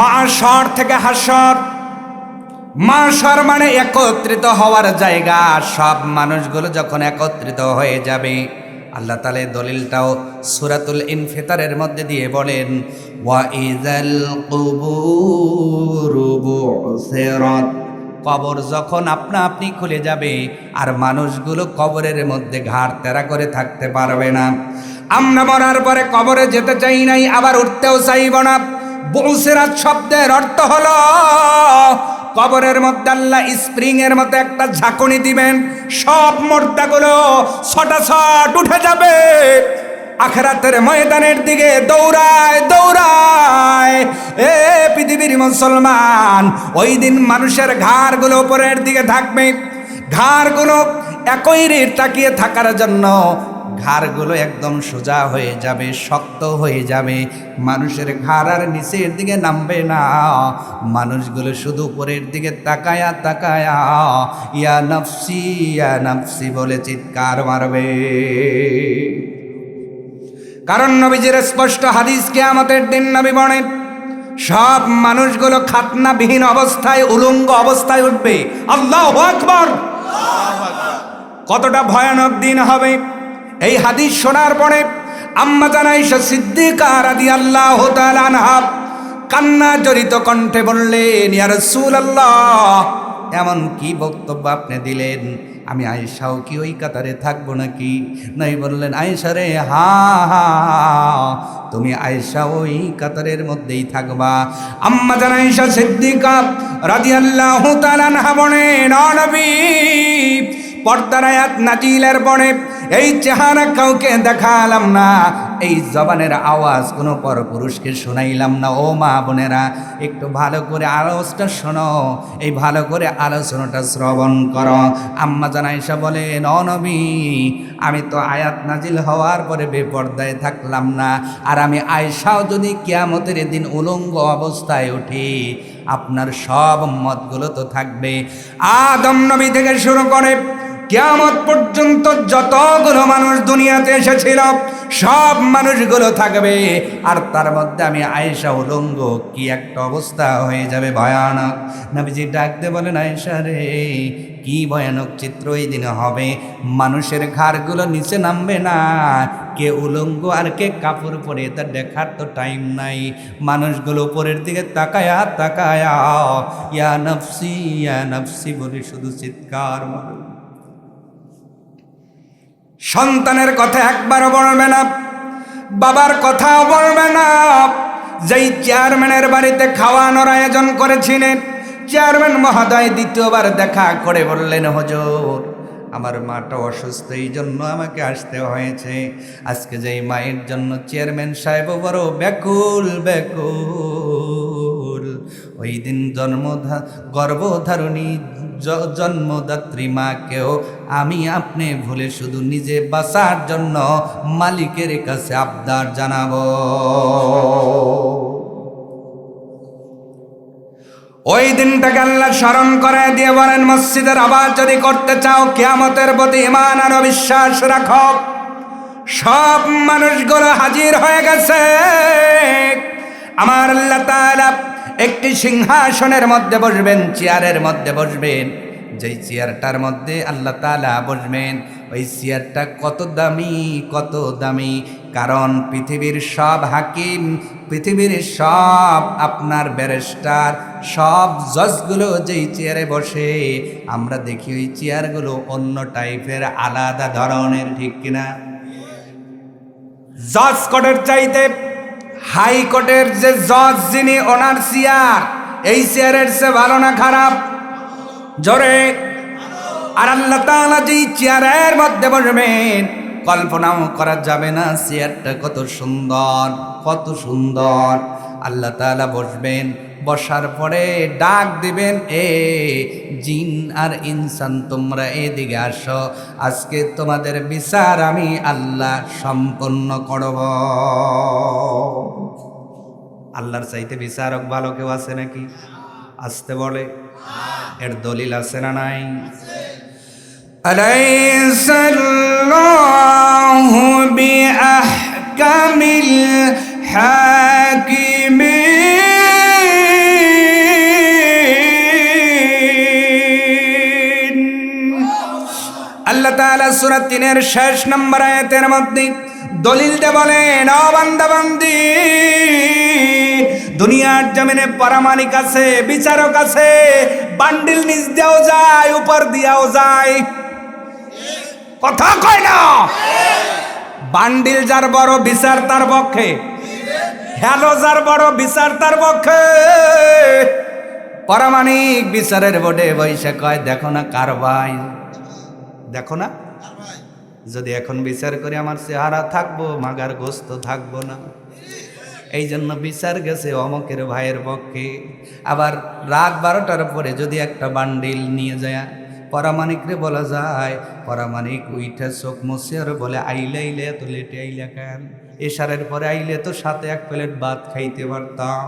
মাশর থেকে হাসর, মাশর মানে একত্রিত হওয়ার জায়গা, সব মানুষগুলো যখন একত্রিত হয়ে যাবে, আল্লাহ তাআলা দলিলটাও সূরাতুল ইনফিতারের মধ্যে দিয়ে বলেন, ওয়া ইযাল কুবুরু বুসিরাত, কবর যখন আপনা আপনি খুলে যাবে আর মানুষগুলো কবরের মধ্যে ঘাড় তেরা করে থাকতে পারবে না। আমরা মরার পরে কবরে যেতে চাই নাই, আবার উঠতেও চাইব না। বুসিরাত শব্দের অর্থ হলো কবরের মধ্যে আল্লাহ স্প্রিং এর মতো একটা ঝাঁকুনি দিবেন, সব মুর্দাগুলো ছটাছট উঠে যাবে, আখিরাতের ময়দানের দিকে দৌড়ায় দৌড়ায়। এ পৃথিবীর মুসলমান, ওই দিন মানুষের ঘাড়গুলো উপরের দিকে থাকবে, ঘাড়গুলো একই রেট তাকিয়ে থাকার জন্য ঘাড়গুলো একদম সোজা হয়ে যাবে, শক্ত হয়ে যাবে, মানুষের ঘাড় আর নিচের দিকে নামবে না, মানুষগুলো শুধু উপরের দিকে তাকায়া তাকায়া ইয়া নাফসি বলে চিৎকার মারবে। কারণ নবীজির স্পষ্ট হাদিস, কিয়ামতের দিন নবী বলেন সব মানুষগুলো খাতনাবিহীন অবস্থায়, উলঙ্গ অবস্থায় উঠবে। আল্লাহু আকবার! কতটা ভয়ানক দিন হবে। এই হাদিস শোনার পরে আম্মা জান আয়েশা সিদ্দিকা রাদিয়াল্লাহু তাআলা আনহা কান্না জড়িত কণ্ঠে বললেন, ইয়া রাসূলুল্লাহ, এমন কি বক্তব্য আপনি দিলেন, আমি আয়েশাও কি ওই কাতারে থাকবো নাকি? নাই বললেন, আয়েশা রে, হা হা, তুমি আয়েশা ওই কাতারের মধ্যেই থাকবা। আম্মা জান আয়েশা সিদ্দিকা রাদিয়াল্লাহু তাআলা আনহা বলেন, ও নবী, পর্দার আয়াত নাজিলের পরে এই চেহারা কাউকে দেখালাম না, এই জবানের আওয়াজ কোনো পরপুরুষকে শোনাইলাম না। ও মা বোনেরা, একটু ভালো করে আলোচনা শোনো, এই ভালো করে আলোচনাটা শ্রবণ করো। আম্মা জান আয়েশা বলেন, ও নবী, আমি তো আয়াত নাজিল হওয়ার পরে বেপর্দায় থাকলাম না, আর আমি আয়েশাও যদি কিয়ামতের দিন উলঙ্গ অবস্থায় উঠি, আপনার সব মতগুলো তো থাকবে। আদম নবী থেকে শুরু করে কিয়ামত পর্যন্ত যতগুলো মানুষ দুনিয়াতে এসেছিল সব মানুষগুলো থাকবে, আর তার মধ্যে আমি আয়েশা উলঙ্গ, কি একটা অবস্থা হয়ে যাবে ভয়ানক। নবীজি ডাকতে বলেন, আয়েশা রে, কি ভয়ানক চিত্র এই দিনে হবে, মানুষের ঘাড়গুলো নিচে নামবে না, কে উলঙ্গ আর কে কাপড় পরে তা দেখার তো টাইম নাই, মানুষগুলো উপরের দিকে তাকায়া তাকায়া ইয়া নাফসি বলে শুধু চিৎকার মারবে। সন্তানের কথা একবারও বলবে না, বাবার কথাও বলবে না। যেই চেয়ারম্যানের বাড়িতে খাওয়ানোর আয়োজন করেছিলেন, চেয়ারম্যান মহোদয় দ্বিতীয়বার দেখা করে বললেন, হুজুর আমার মাটা অসুস্থ, এই জন্য আমাকে আসতে হয়েছে। আজকে যেই মায়ের জন্য চেয়ারম্যান সাহেব বড় ব্যাকুল ব্যাকুল, ওই দিন গর্ভধারণী জন্মদাত্রী মাকেও আমি আপনি ভুলে শুধু নিজে বাঁচার জন্য মালিকের কাছে আবদার জানাবো। ওই দিনটাকে আল্লাহ স্মরণ করে দিয়ে বলেন, মসজিদের আবাদ যদি করতে চাও, কিয়ামতের প্রতি ঈমান আর বিশ্বাস রাখো। সব মানুষগুলো হাজির হয়ে গেছে, আমার আল্লাহ তাআলা একটি সিংহাসনের মধ্যে বসবেন, চেয়ারের মধ্যে বসবেন। যেই চেয়ারটার মধ্যে আল্লাহ তাআলা বসবেন, ওই চেয়ারটা কত দামি, কত দামি। কারণ পৃথিবীর সব হাকিম, পৃথিবীর সব আপনার ব্যারিস্টার, সব জজগুলো যেই চেয়ারে বসে, আমরা দেখি ওই চেয়ারগুলো অন্য টাইপের, আলাদা ধরনের, ঠিক কিনা? জজ কোর্টের চাইতে হাইকোর্টের যে জজ যিনি, ওনার চেয়ার এই চেয়ারের চেয়ে ভালো না খারাপ? জোরে। আর আল্লাহ তাআলা যেই চেয়ারের মধ্যে বসবেন, কল্পনাও করা যাবে না চেয়ারটা কত সুন্দর, কত সুন্দর। আল্লাহ তাআলা বসবেন, বসার পরে ডাক দিবেন, এ জিন আর ইনসান তোমরা এদিকে আসো, আজকে তোমাদের বিচার আমি আল্লাহ সম্পন্ন করব। আল্লাহর চাইতে বিচারক ভালো কেউ আছে নাকি? আসতে বলে, এর দলিল আছে না নাই? আলাইসাল্লাহু বিআহকামিল হাকিমিন। আল্লাহ তাআলা সূরা ৩-এর শেষ নম্বর আয়াতের মধ্যে দলিল দিয়ে বলেন, ও বান্দা বান্দি, দুনিয়ার জমিনে পরামানিক আছে, বিচারক আছে, বান্ডিল নিচ দিয়েও যায়, উপর দিয়েও যায়। কথা কয় না? বান্ডিল যার বড়, বিচার তার পক্ষে। হ্যালো, যার বড়, বিচার তার পক্ষে। পরামানিক বিচারের বোর্ডে বৈশা কয়, দেখো না কার ভাই, দেখো না, যদি এখন বিচার করে আমার চেহারা থাকবো, মাগার গোস্ত থাকবো না। এই জন্য বিচার গেছে অমকের ভাইয়ের পক্ষে। আবার রাত 12টার পরে যদি একটা বান্ডিল নিয়ে যায়, পরামানিকরে বলা যায়, পরামানিক উইঠা চোখ মুছে আর বলে, আইলে আইলে এত লেটে আইলে কেন? এশারের পরে আইলে তো সাথে এক প্লেট ভাত খাইতে পারতাম।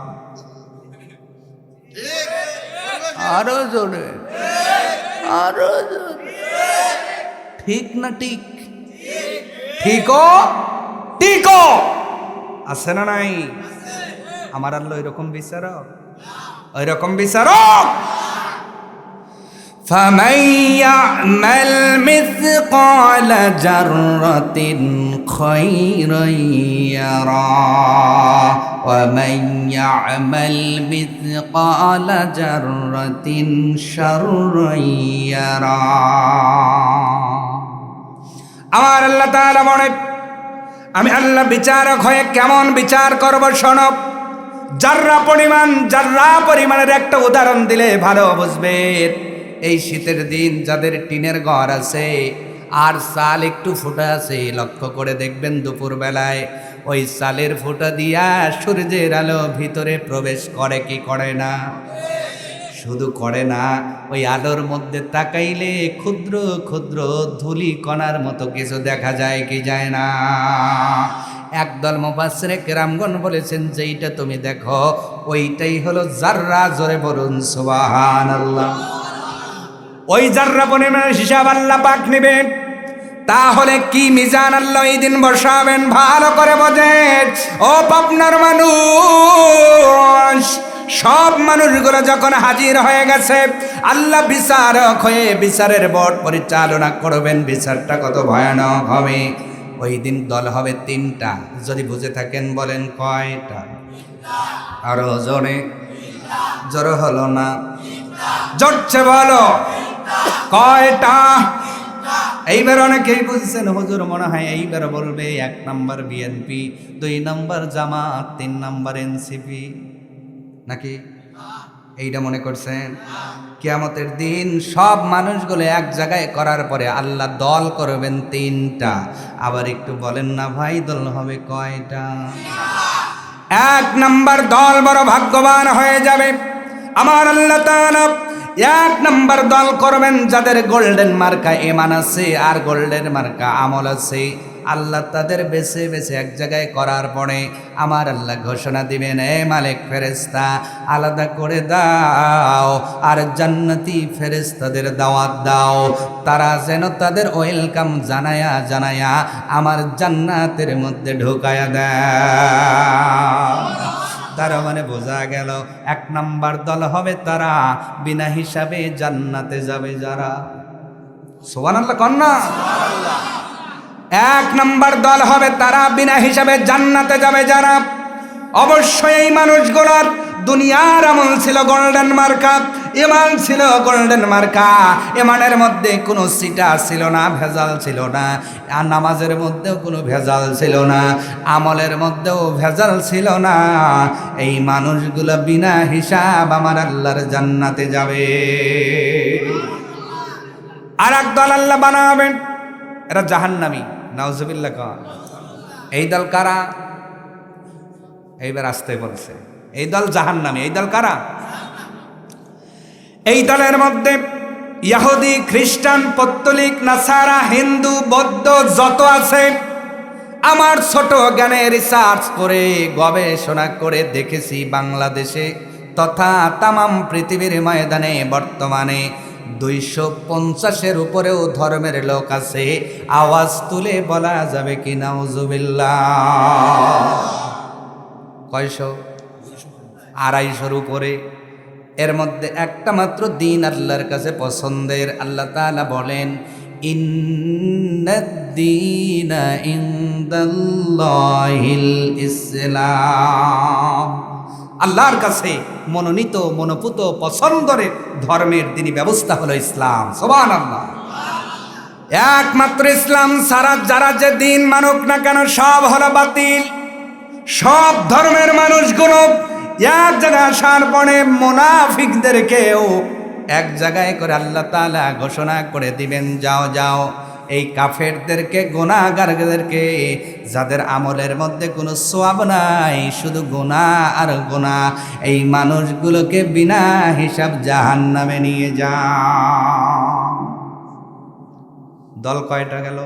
আরো জোরে, আরো জোরে। ঠিক না ঠিক? ঠিকও ঠিকও আছে না নাই? আমার আল্লাহ এরকম বিচারক, ওইরকম বিচারক। فَمَن يَعْمَلْ مِثْقَالَ ذَرَّةٍ خَيْرًا يَرَهُ وَمَن يَعْمَلْ مِثْقَالَ ذَرَّةٍ شَرًّا يَرَهُ। আমার আল্লাহ তাআলা বলেন, আমি আল্লাহ বিচারক হয়ে কেমন বিচার করব শোনো। জাররা পরিমাণের একটা উদাহরণ দিলে ভালো বুঝবেন। এই শীতের দিন যাদের টিনের ঘর আছে আর চাল একটু ফুটা আছে, লক্ষ্য করে দেখবেন দুপুর বেলায় ওই চালের ফুটা দিয়া সূর্যের আলো ভিতরে প্রবেশ করে কি করে না? শুধু করে না, ওই আলোর মধ্যে তাকাইলে ক্ষুদ্র ক্ষুদ্র ধুলি কণার মতো কিছু দেখা যায় কি যায় না? একদল মুফাসসিরে কেরামগণ বলেছেন, যেইটা তুমি দেখো ওইটাই হলো জাররা। জোরে বলুন সুবহানাল্লাহ। ওই জাররা পরিমাণের হিসাব আল্লাহ পাক নেবেন। তাহলে কি মিজান আল্লাহ এই দিন বসাবেন? ভালো করে বোঝেন ও পাবনার মানুষ। সব মানুষগুলো যখন হাজির হয়ে গেছে, আল্লাহ বিচারক হয়ে বিচারের বোর্ড পরিচালনা করবেন। বিচারটা কত ভয়ানক হবে। ওই দিন দল হবে 3টা। যদি বুঝে থাকেন বলেন কয়টা? আরো জোরে, জোরে হলো না, জোরছে বলো কয়টা? এইবার অনেকেই বুঝছেন, হুজুর মনে হয় এইবার বলবে 1 নম্বর বিএনপি, 2 নম্বর জামাত, 3 নম্বর এনসিপি, নাকি? এইটা মনে করছেন? কিয়ামতের দিন সব মানুষগুলো এক জায়গায় করার পরে আল্লাহ দল করবেন 3টা। আবার একটু বলেন না ভাই, দল হবে কয়টা? 1 নাম্বার দল বড় ভাগ্যবান হয়ে যাবে। আমার আল্লাহ তাআলা 1 নাম্বার দল করবেন যাদের গোল্ডেন মার্কা ঈমান আছে আর গোল্ডেন মার্কা আমল আছে। আল্লাহ তাদের বেছে বেছে এক জায়গায় করার পরে আমার আল্লাহ ঘোষণা দিবেন, এ মালিক ফেরেশতা আলাদা করে দাও আর জান্নাতি ফেরেশতাদের দাওয়াত দাও, তারা যেন তাদের ওয়েলকাম জানায়া জানায়া আমার জান্নাতের মধ্যে ঢোকায়া দেয়। তার মানে বোঝা গেল 1 নাম্বার দল হবে তারা বিনা হিসাবে জান্নাতে যাবে যারা। সুবহানাল্লাহ কন্যা। 1 নাম্বার দল হবে তারা বিনা হিসাবে জান্নাতে যাবে যারা। অবশ্যই এই মানুষগুলোর দুনিয়ার আমল ছিল গোল্ডেন মার্কা, ঈমান ছিল গোল্ডেন মার্কা। ঈমানের মধ্যে কোনো সিটা ছিল না, ভেজাল ছিল না। আর নামাজের মধ্যেও কোনো ভেজাল ছিল না, আমলের মধ্যেও ভেজাল ছিল না। এই মানুষগুলো বিনা হিসাব আমার আল্লাহর জান্নাতে যাবে। আর এক দল আল্লাহ বানাবেন, এরা জাহান্নামী। নাউজুবিল্লাহ কন। এই দল কারা? এইবার আসতে বলছে, এই দল জাহান্নামী। এই দল কারা? এই দলের মধ্যে ইহুদি, খ্রিস্টান, পৌত্তলিক, নাসারা, হিন্দু, বৌদ্ধ যত আছে, আমার ছোট জ্ঞানে রিসার্চ করে গবেষণা করে দেখেছি বাংলাদেশে তথা তামাম পৃথিবীর ময়দানে বর্তমানে 250-এর উপরেও ধর্মের লোক আছে। আওয়াজ তুলে বলা যাবে কি নাউজুবিল্লাহ? কয়শো? 250-এর উপরে। এর মধ্যে একটা মাত্র দিন আল্লাহর কাছে পছন্দের। আল্লাহ তাআলা বলেন, ইন্নাদ-দীনা ইনদাল্লাহিল ইসলাম। আল্লাহর কাছে মনোনীত, মনোপুত, পছন্দের ধর্মের দিনী ব্যবস্থা হলো ইসলাম। সুবহানাল্লাহ। একমাত্র ইসলাম ছাড়া যারা যে দিন মানুক না কেন সব হলো বাতিল। সব ধর্মের মানুষগুলো এক জায়গায় আসার পরে মুনাফিকদেরকেও এক জায়গায় করে আল্লাহ তাআলা ঘোষণা করে দিবেন, যাও যাও এই কাফেরদেরকে, গুনাহগারদেরকে, যাদের আমলের মধ্যে কোনো সওয়াব নাই, শুধু গুনাহ আর গুনাহ, এই মানুষগুলোকে বিনা হিসাব জাহান্নামে নিয়ে যাও। দল কয়টা গেল?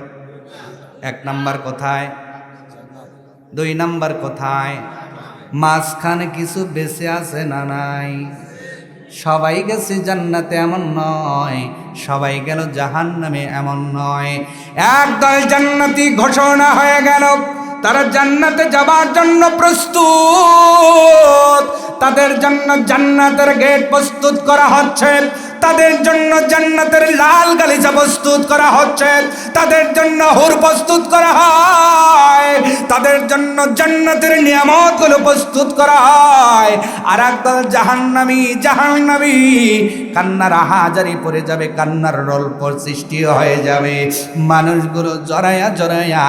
1 নাম্বার কোথায়? 2 নাম্বার কোথায়? মাঝখানে কিছু বেঁচে আছে না নাই? সবাই গেছে জান্নাতে এমন নয়, সবাই গেল জাহান্নামে এমন নয়। একদল জান্নাতি ঘোষণা হয়ে গেল, তারা জান্নাতে যাবার জন্য প্রস্তুত। তাদের জন্য জান্নাতের গেট প্রস্তুত করা হচ্ছে, তাদের জন্য জান্নাতের লাল গালিচা প্রস্তুত করা হচ্ছে, তাদের জন্য হুর প্রস্তুত করা হয়, তাদের জন্য জান্নাতের নিয়ামতগুলো প্রস্তুত করা হয়। আর একদল জাহান্নামী, জাহান্নামী কান্নার আহাজারি পড়ে যাবে, কান্নার রোল সৃষ্টি হয়ে যাবে। মানুষগুলো জড়ায়া জড়ায়া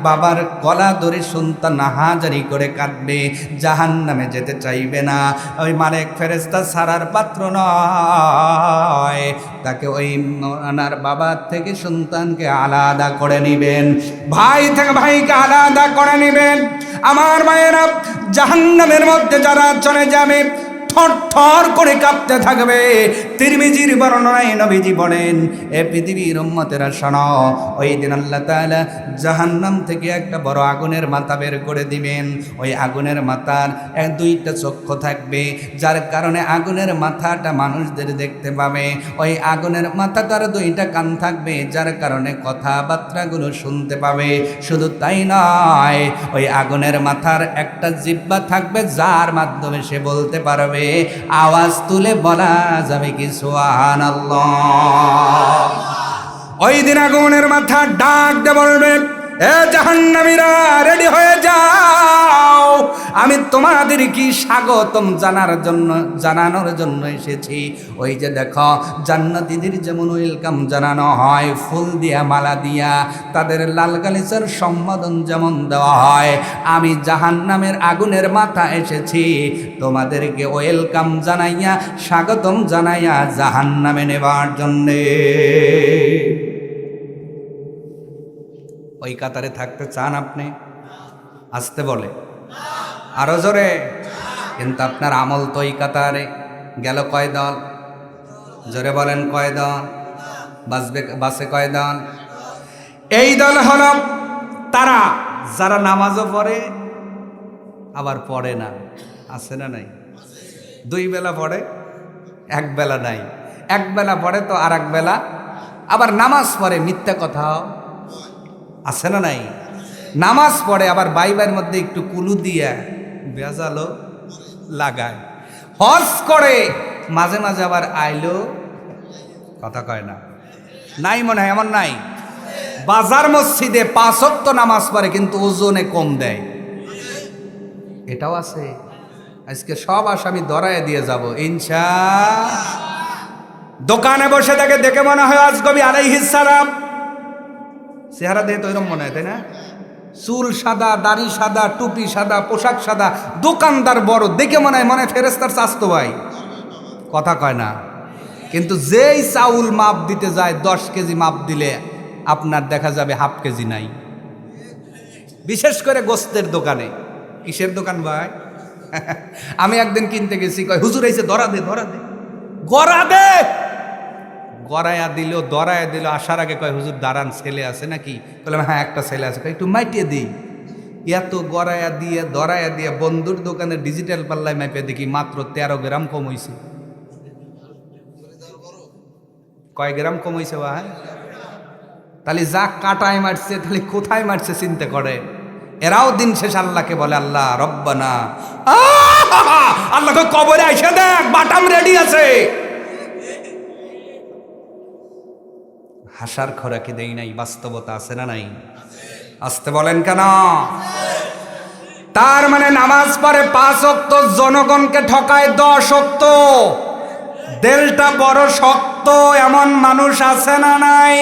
বাবার গলা ধরে সন্তান আহাজারি করে কাঁদবে, জাহান্নামে যেতে চাইবে না। ওই মালিক ফেরেশতা ছাড়ার পাত্র নয়, তাকে ওই আনার বাবার থেকে সন্তানকে আলাদা করে নিবেন, ভাই থেকে ভাইকে আলাদা করে নিবেন। আমার মায়েরা, জাহান্নামের মধ্যে যারা চলে যাবে থর থর করে কাঁপতে থাকবে। তিরমিজির বর্ণনায় নবীজি বলেন, এ পৃথিবীর উম্মতেরা শোনো, ওই দিন আল্লাহ তাআলা জাহান্নাম থেকে একটা বড় আগুনের মাথা বের করে দিবেন। ওই আগুনের মাথার 2টা চক্ষু থাকবে, যার কারণে আগুনের মাথাটা মানুষদের দেখতে পাবে। ওই আগুনের মাথাটার 2টা কান থাকবে, যার কারণে কথাবার্তাগুলো শুনতে পাবে। শুধু তাই নয়, ওই আগুনের মাথার একটা জিহ্বা থাকবে, যার মাধ্যমে সে বলতে পারবে, আওয়াজ তুলে বলা যাবে কি সুবহানাল্লাহ। ওই দিন আগুনের মাথা ডাক দিয়ে বলবে, এ জাহান্নামীরা রেডি হয়ে যাও, আমি তোমাদের কি স্বাগতম জানানোর জন্য এসেছি। ওই যে দেখো জান্নাতীদের যেমন ওয়েলকাম জানানো হয় ফুল দিয়া মালা দিয়া, তাদের লাল গালিচার সম্বোধন যেমন দেওয়া হয়, আমি জাহান্নামের আগুনের মাথা এসেছি তোমাদেরকে ওয়েলকাম জানাইয়া স্বাগতম জানাইয়া জাহান্নামে নেবার জন্যে। ওই কাতারে থাকতে চান আপনি? আসতে বলে আরো জোরে। কিন্তু আপনার আমল তো ওই কাতারে গেল কয় দল? জোরে বলেন কয় দল? বাসে কয় দল? এই দল হল তারা যারা নামাজও পড়ে আবার পড়ে না। আছে না নাই? দুই বেলা পড়ে, এক বেলা নাই। এক বেলা পড়ে তো আর এক বেলা আবার নামাজ পড়ে, মিথ্যা কথাও আছে না নাই? নামাজ পড়ে আবার বাইবের মধ্যে একটু কুলু দিয়া বেজালো লাগায়, হজ করে মাঝে মাঝে আবার আইলো কথা কয় না। নাই মনে হয়? এমন নাই? বাজার মসজিদে 5 ওয়াক্ত নামাজ পড়ে কিন্তু ওজনে কম দেয়, এটাও আছে। আজকে সব আসামি ধরায় দিয়ে যাব ইনশা। দোকানে বসে থাকে দেখে মনে হয় আজগবি আলাইহিস সালাম, চেহারা দিয়ে তো এরকম মনে হয়, তাই না? চুল সাদা, দাড়ি সাদা, টুপি সাদা, পোশাক সাদা, দোকানদার বড়, দেখে মনে হয় ফেরেস্তার চাচতো ভাই, কথা কয় না। কিন্তু যেই চাউল মাপ দিতে যায় 10 কেজি মাপ দিলে আপনার দেখা যাবে হাফ কেজি নাই। বিশেষ করে গোস্তের দোকানে। কিসের দোকান ভাই? আমি একদিন কিনতে গেছি, কয় হুজুর এসে ধরা দে, ধরা দে, গড়া দে। গড়াইয়া দিল, দরাইয়া দিল। আসার আগে কয় হুজুর দাঁড়ান, ছেলে আছে নাকি? বললাম হ্যাঁ একটা ছেলে আছে। একটু মাইটিয়ে দিই। এত গড়াইয়া দিয়ে দরাইয়া দিয়ে বন্ধুর দোকানে ডিজিটাল পাল্লায় মাইপে দেখি মাত্র 13 গ্রাম কম হয়েছে। কয় গ্রাম কম হয়েছে ভাই? তাহলে যা কাটায় মারছে তাহলে কোথায় মারছে চিন্তা করে। এরাও দিন শেষ আল্লাহকে বলে আল্লাহ রব্বানা, আল্লাহকে কবরে আইসা দেখ বাটাম রেডি আছে। হাসার খোরাকি দেই নাই, বাস্তবতা আছে না নাই? আসতে বলেন কেন? তার মানে নামাজ পড়ে 5 ওয়াক্ত, জনগণকে ঠকায় 10 ওয়াক্ত, দিলটা বড় শক্ত, এমন মানুষ আছে না নাই?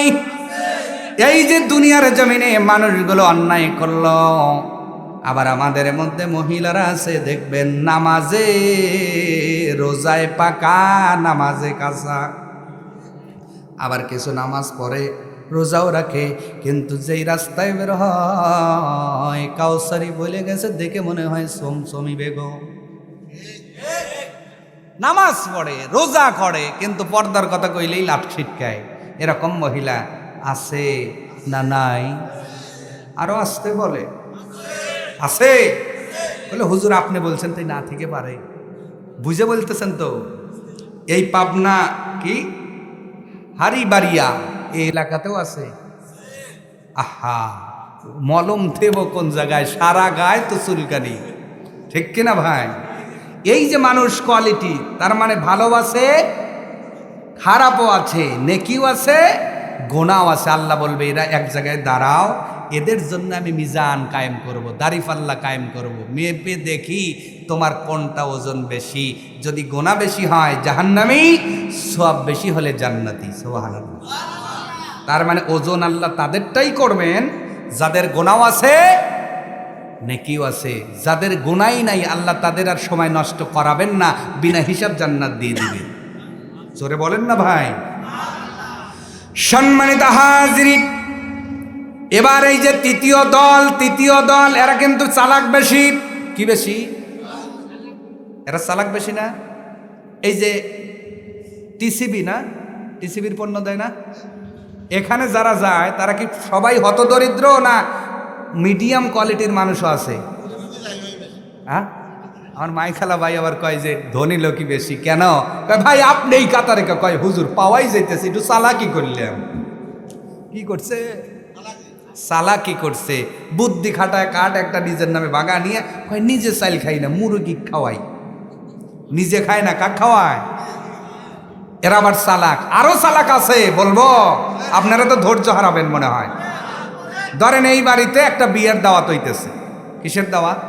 এই যে দুনিয়ার জমিনে মানুষগুলো অন্যায় করলো, আবার আমাদের মধ্যে মহিলারা আছে দেখবেন নামাজে রোজায় পাকা, নামাজে কাঁচা। আবার কিছু নামাজ পড়ে, রোজাও রাখে, কিন্তু যেই রাস্তায় বের হয় কাউসারি বলে গেছে দেখে মনে হয় সমসমি বেগম। নামাজ পড়ে, রোজা করে, কিন্তু পর্দার কথা কইলেই লাট ছিটকায়। এরকম মহিলা আছে না নাই? আরো আসতে বলে আছে। বলে হুজুর আপনি বলছেন তাই না থেকে পারে, বুঝে বলতেছেন তো। এই পাবনা কি হারিবাড়িয়া এই এলাকাতেও আছে। আহা, মলম দেব কোন জায়গায়, সারা গায়ে তো চুলকানি, ঠিক কিনা ভাই? এই যে মানুষ কোয়ালিটি, তার মানে ভালোবাসে, খারাপও আছে, নেকিও আছে, গোনাও আছে। আল্লাহ বলবে এরা এক জায়গায় দাঁড়াও, এদের জন্য আমি মিজান কায়েম করব, দাড়িপাল্লা কায়েম করব, মেপে দেখি তোমার কোনটা ওজন বেশি। যদি গোনা বেশি হয় জাহান্নামী, সওয়াব বেশি হলে জান্নাতি। সুবহানাল্লাহ। তার মানে ওজন আল্লাহ তাদেরটাই করবেন যাদের গোনাও আছে, নেকিও আছে। যাদের গুনাই নাই আল্লাহ তাদের আর সময় নষ্ট করাবেন না, বিনা হিসাব জান্নাত দিয়ে দিবেন। জোরে বলেন না ভাই। সম্মানিত হাজিরিন, এবার এই যে তৃতীয় দল, এরা কিন্তু চালাক বেশি। কি বেশি? এরা চালাক বেশি না? এই যে টিসিবি না, টিসিবির পণ্য দেয় না, এখানে যারা যায় তারা কি সবাই হতদরিদ্র না মিডিয়াম কোয়ালিটির মানুষও আছে? হ্যাঁ, আমার মাইখালা ভাই আবার কয় যে ধনী লোকই বেশি। কেন? ভাই আপনি এই কাতারে কয় হুজুর পাওয়াই যাইতেছে, একটু চালাকি করলাম। কি করছে? চালাকি করছে, বুদ্ধি খাটায় কাঠ একটা নিজের নামে বাগা নিয়ে কয় নিজে চাইল খাই না, মুরগি খাওয়াই, নিজে খায় না, কাক খাওয়ায়। এরা আবার চালাক। আরো চালাক আছে বলবো, আপনারা তো ধৈর্য হারাবেন মনে হয়। ধরেন এই বাড়িতে একটা বিয়ের দাওয়াত হইতেছে। কিসের দাওয়াত?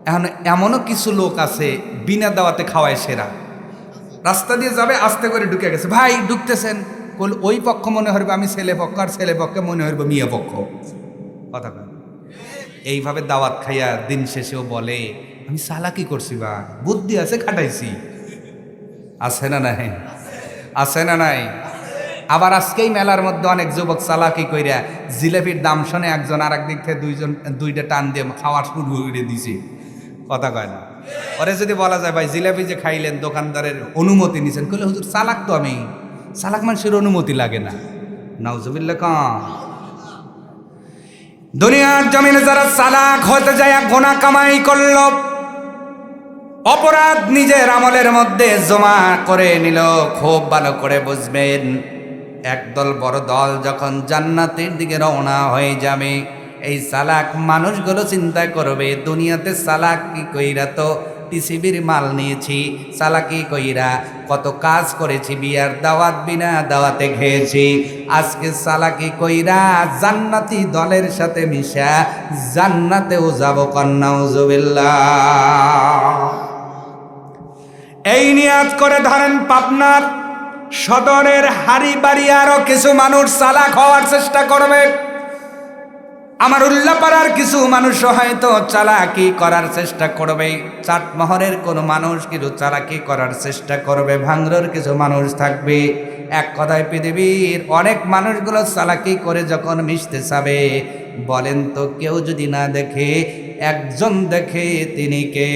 এখন এমনও কিছু লোক আছে বিনা দাওয়াতে খাওয়ায় সেরা। রাস্তা দিয়ে যাবে, আস্তে করে ঢুকে গেছে, ভাই ঢুকতেছেন, ওই পক্ষ মনে হইবে আমি ছেলে পক্ষ, আর ছেলে পক্ষে মনে হইবে মেয়ে পক্ষ। কথা কয় এইভাবে দাওয়াত খাইয়া দিন শেষেও বলে আমি চালাকি করছি, বা বুদ্ধি আছে খাটাইছি। আছে না নাই? আছে না নাই? আবার আজকেই মেলার মধ্যে অনেক যুবক চালাকি কইরা জিলাপির দাম শুনে একজন আর একদিক থেকে দুইটা টান দিয়ে খাওয়া শুরু করে দিছে। কথা কয় না? ওরে যদি বলা যায় ভাই জিলাপি যে খাইলেন দোকানদারের অনুমতি নিছেন, কইলে হুজুর চালাক তো আমি, চালাক মানুষের অনুমতি লাগে না। নাউজুবিল্লাহ কাম। দুনিয়ার জমিনে যারা চালাক হতে যায় গোনা কামাই করল, অপরাধ নিজের আমলের মধ্যে জমা করে নিল, খুব ভালো করে বুঝবেন একদল বড় দল যখন জান্নাতের দিকে রওনা হয়ে যাবে, এই চালাক মানুষগুলো চিন্তা করবে দুনিয়াতে চালাক কি কইরা তো পৃথিবীর মাল নিয়েছি, চালাকি কইরা কত কাজ করেছি, বিয়ার দাওয়াত বিনা দাওয়াতে খেয়েছি, আজকে চালাকি কইরা জান্নাতি দলের সাথে মিশা জান্নাতেও যাব। নাউজুবিল্লাহ। এই নিয়াত করে ধরেন পাবনার সদরের হাড়িবাড়ি আরো কিছু মানুষ চালাক হওয়ার চেষ্টা করবে, আমার উল্লাপাড়ার কিছু মানুষ হয়তো চালাকি করার চেষ্টা করবে, চাটমোহরের কোনো মানুষ কিছু চালাকি করার চেষ্টা করবে, ভাঙড়ের কিছু মানুষ থাকবে। এক কথায় পৃথিবীর অনেক মানুষগুলো চালাকি করে যখন মিশতে যাবে, বলেন তো কেউ যদি না দেখে, একজন দেখে, তিনি কে?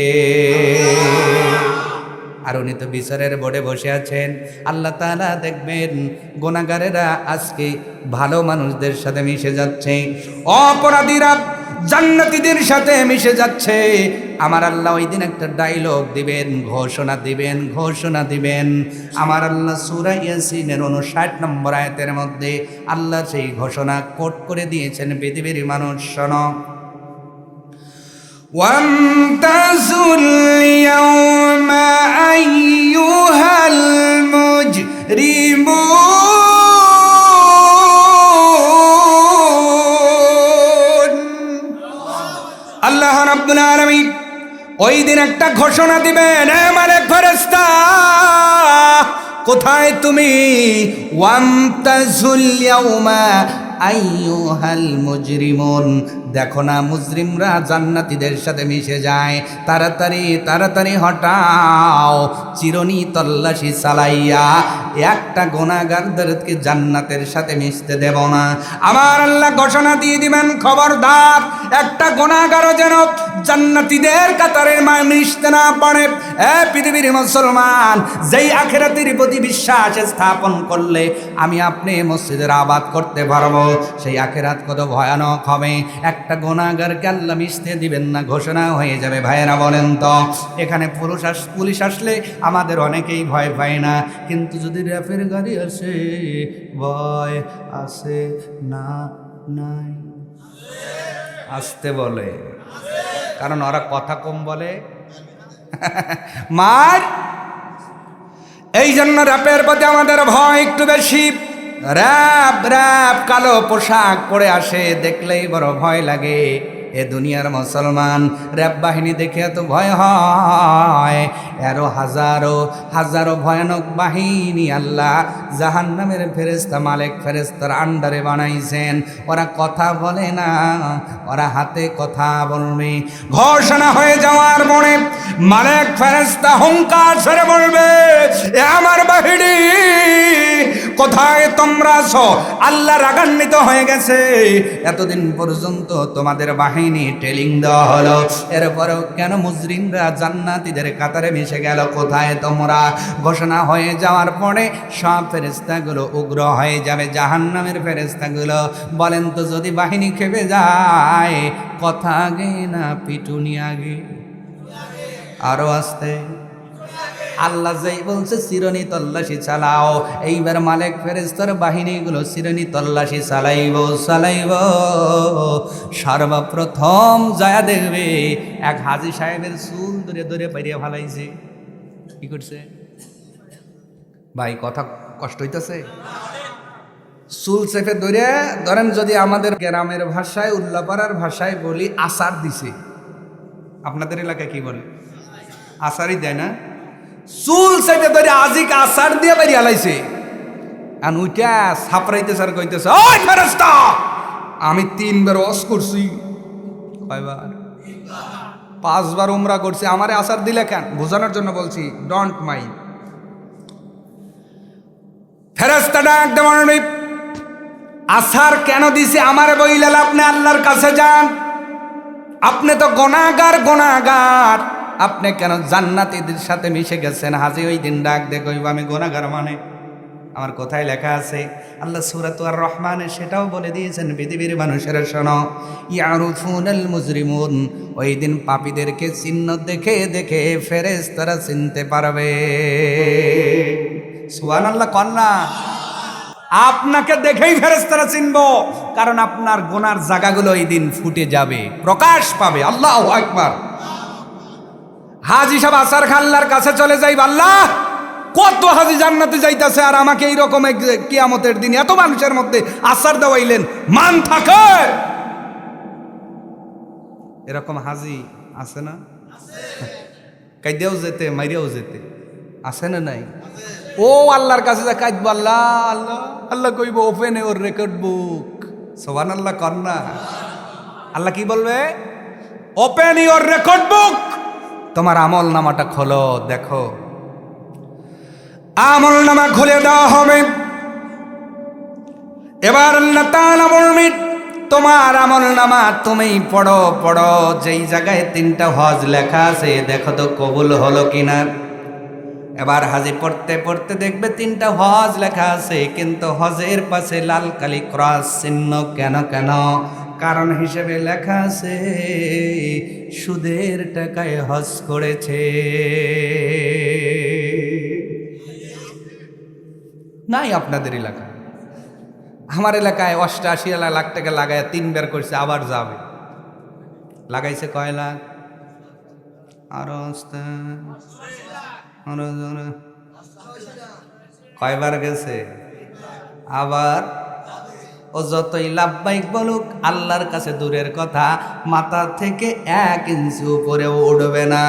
আর উনি তো বিচারের বোর্ডে বসে আছেন। আল্লাহ তাআলা দেখবেন গুনাহগারেরা আজকে ভালো মানুষদের সাথে মিশে যাচ্ছে, অপরাধীরা জান্নাতীদের সাথে মিশে যাচ্ছে। আমার আল্লাহ ওই দিন একটা ডায়লগ দিবেন, ঘোষণা দিবেন। আমার আল্লাহ সূরা ইয়াসিনের 59 নম্বর আয়াতের মধ্যে আল্লাহ সেই ঘোষণা কোট করে দিয়েছেন। পৃথিবীর মানুষ শোনো, وامتازوا اليوم أيها المجرمون। আল্লাহ রাব্বুল আলামিন ওই দিন একটা ঘোষণা দিবেন, আমারে ফেরেশতা কোথায় তুমি? ওয়ামতাজুল ইয়াউমা আইয়ুহাল মুজরিমুন, দেখো না মুজরিমরা জান্নাতীদের সাথে মিশে যায়, তাড়াতাড়ি হটাও, চিরনি তল্লাশি চালাইয়া একটা গুনাহগারদেরকে জান্নাতের সাথে মিশতে দেব না। আমার আল্লাহ ঘোষণা দিয়ে দিবেন, খবরদার একটা গুনাহগারও যেন জান্নাতীদের কাতারে মিশতে না পারে। পৃথিবীর মুসলমান, যেই আখিরাতের প্রতি বিশ্বাস স্থাপন করলে আমি আপনি মসজিদের আবাদ করতে পারবো, সেই আখিরাত কত ভয়ানক হবে। একটা গুনাহগারকে আল্লাহ মিশতে দিবেন না, ঘোষণা হয়ে যাবে। ভাইয়েরা বলেন তো, এখানে পুলিশ আসলে আমাদের অনেকেই ভয় পায় না, কিন্তু যদি র্যাফের গাড়ি আসে ভয় আসে না? নাই, আসতে বলে, কারণ ওরা কথা কম বলে মার। এই জন্য র্যাপের প্রতি আমাদের ভয় একটু বেশি। র্যাপ কালো পোশাক পরে আসে, দেখলেই বড় ভয় লাগে। এ দুনিয়ার মুসলমান র্যাব বাহিনী দেখে এত ভয় হয়, এরও হাজারো ভয়ানক বাহিনী আল্লাহ জাহান্নামের ফেরেশতা, মালেক ফেরেশতার আন্ডারে বানাইছেন। ওরা কথা বলে না, ওরা হাতে কথা বলবে। ঘোষণা হয়ে যাওয়ার পরে মালেক ফেরেশতা হুঙ্কার ছেড়ে বলবে, এ আমার বাহিনী কোথায় তোমরা আছো? আল্লাহ রাগান্বিত হয়ে গেছে, এতদিন পর্যন্ত তোমাদের বাহিনী ট্রেনিং দেওয়া হলো, এরপরেও কেন মুজরিমরা জান্নাতীদের কাতারে মিশে গেল? কোথায় তোমরা? ঘোষণা হয়ে যাওয়ার পরে সব ফেরেশতাগুলো উগ্র হয়ে যাবে, জাহান্নামের ফেরেশতাগুলো। বলেন তো, যদি বাহিনী খেপে যায়, কথা আগে না পিটুনি আগে? আরো আসতে আল্লাহ যেই বলছে চিরনি তল্লাশি চালাও, এইবার মালেক ফেরেশতার বাহিনীগুলো চিরনি তল্লাশি চালাইব। সর্বপ্রথম যায়া দেখবে এক হাজী সাহেবের চুল ধরে পাইরিয়া ফালাইছে। কি করছে ভাই? কথা কষ্ট হইতেছে? চুল চেপে ধরে ধরেন যদি আমাদের গ্রামের ভাষায় উল্লাপাড়ার ভাষায় বলি আসার দিছে, আপনাদের এলাকায় কি বলে? আসারই দেয় না? চুল চেপে ধরে আজিক আসার দিয়ে বেরিয়ে আলাইছে। আর উইটা সাপড়াইতেছে আর কইতেছে, ওই ফেরেশতা আমি 3 বার ওয়াজ করছি। কয়বার? 5 বার উমরা করছি, আমারে আসার দিলে কেন? বোঝানোর জন্য বলছি, ডোন্ট মাইন্ড। ফেরেশতা ডাক দেওয়ার আসার কেন দিছে আমারে বইলেন? আপনি আল্লাহর কাছে যান, আপনি তো গুনাহগার, আপনি কেন জান্নাতীদের সাথে মিশে গেছেন? হাজি ওই দিন ডাক দে কইব আমি গুনাহগার মানে আমার কোথায় লেখা আছে? আল্লাহ সূরাত আর রহমানে সেটাও বলে দিয়েছেন, পৃথিবীর মানুষেরা শোনো, ইয়ারুফুনাল মুজরিমুন, ওই দিন পাপীদেরকে চিহ্ন দেখে দেখে ফেরেশতারা চিনতে পারবে। সুবহানাল্লাহ কন্না। আপনাকে দেখেই ফেরেশতারা চিনবো, কারণ আপনার গুনার জায়গাগুলো ওই দিন ফুটে যাবে, প্রকাশ পাবে। আল্লাহু আকবার। হাজি সাহেব আসার খাল্লার কাছে চলে যাই, আল্লাহ কত হাজি জান্নাতে যাইতাছে, আর আমাকে এইরকম কিয়ামতের দিন এত মানুষের মধ্যে আসার দেওয়াইলেন, মান থাকে? এরকম হাজি আছে না? কাইদেও যেতে, মাইরেও যেতে, আছে না নাই? ও আল্লাহর কাছে যা কাঁদবো, আল্লাহ আল্লাহ আল্লাহ কইব ওপেন ইওর রেকর্ড বুক। সুবহানাল্লাহ কন্না। আল্লাহ কি বলবে? ওপেন ইওর রেকর্ড বুক, তোমার আমল নামাটা খোলো, দেখো। আমল নামা খুলে দেওয়া হবে। এবার আল্লাহ তাআলা বলবেন, তোমার আমল নামা তুমি পড়ো, যেই জায়গায় 3টা হজ লেখা আছে দেখো তো কবুল হলো কিনা। এবার হাজি পড়তে পড়তে দেখবে 3টা হজ লেখা আছে, কিন্তু হজের পাশে লাল কালি ক্রস চিহ্ন। কেন? কারণ হিসেবে লেখা আছে সুদের টাকায় হজ করেছে। নাই আপনাদের এলাকায়? আমার এলাকায় 88 লাখ টাকা লাগায় 3 বার করছে, আবার যাবে। লাগাইছে কয় লাখ? আরো কয়বার গেছে? আবার ও যতই লাভবাহিক বলুক, আল্লাহর কাছে দূরের কথা, মাথা থেকে 1 ইঞ্চি উপরে উঠবে না।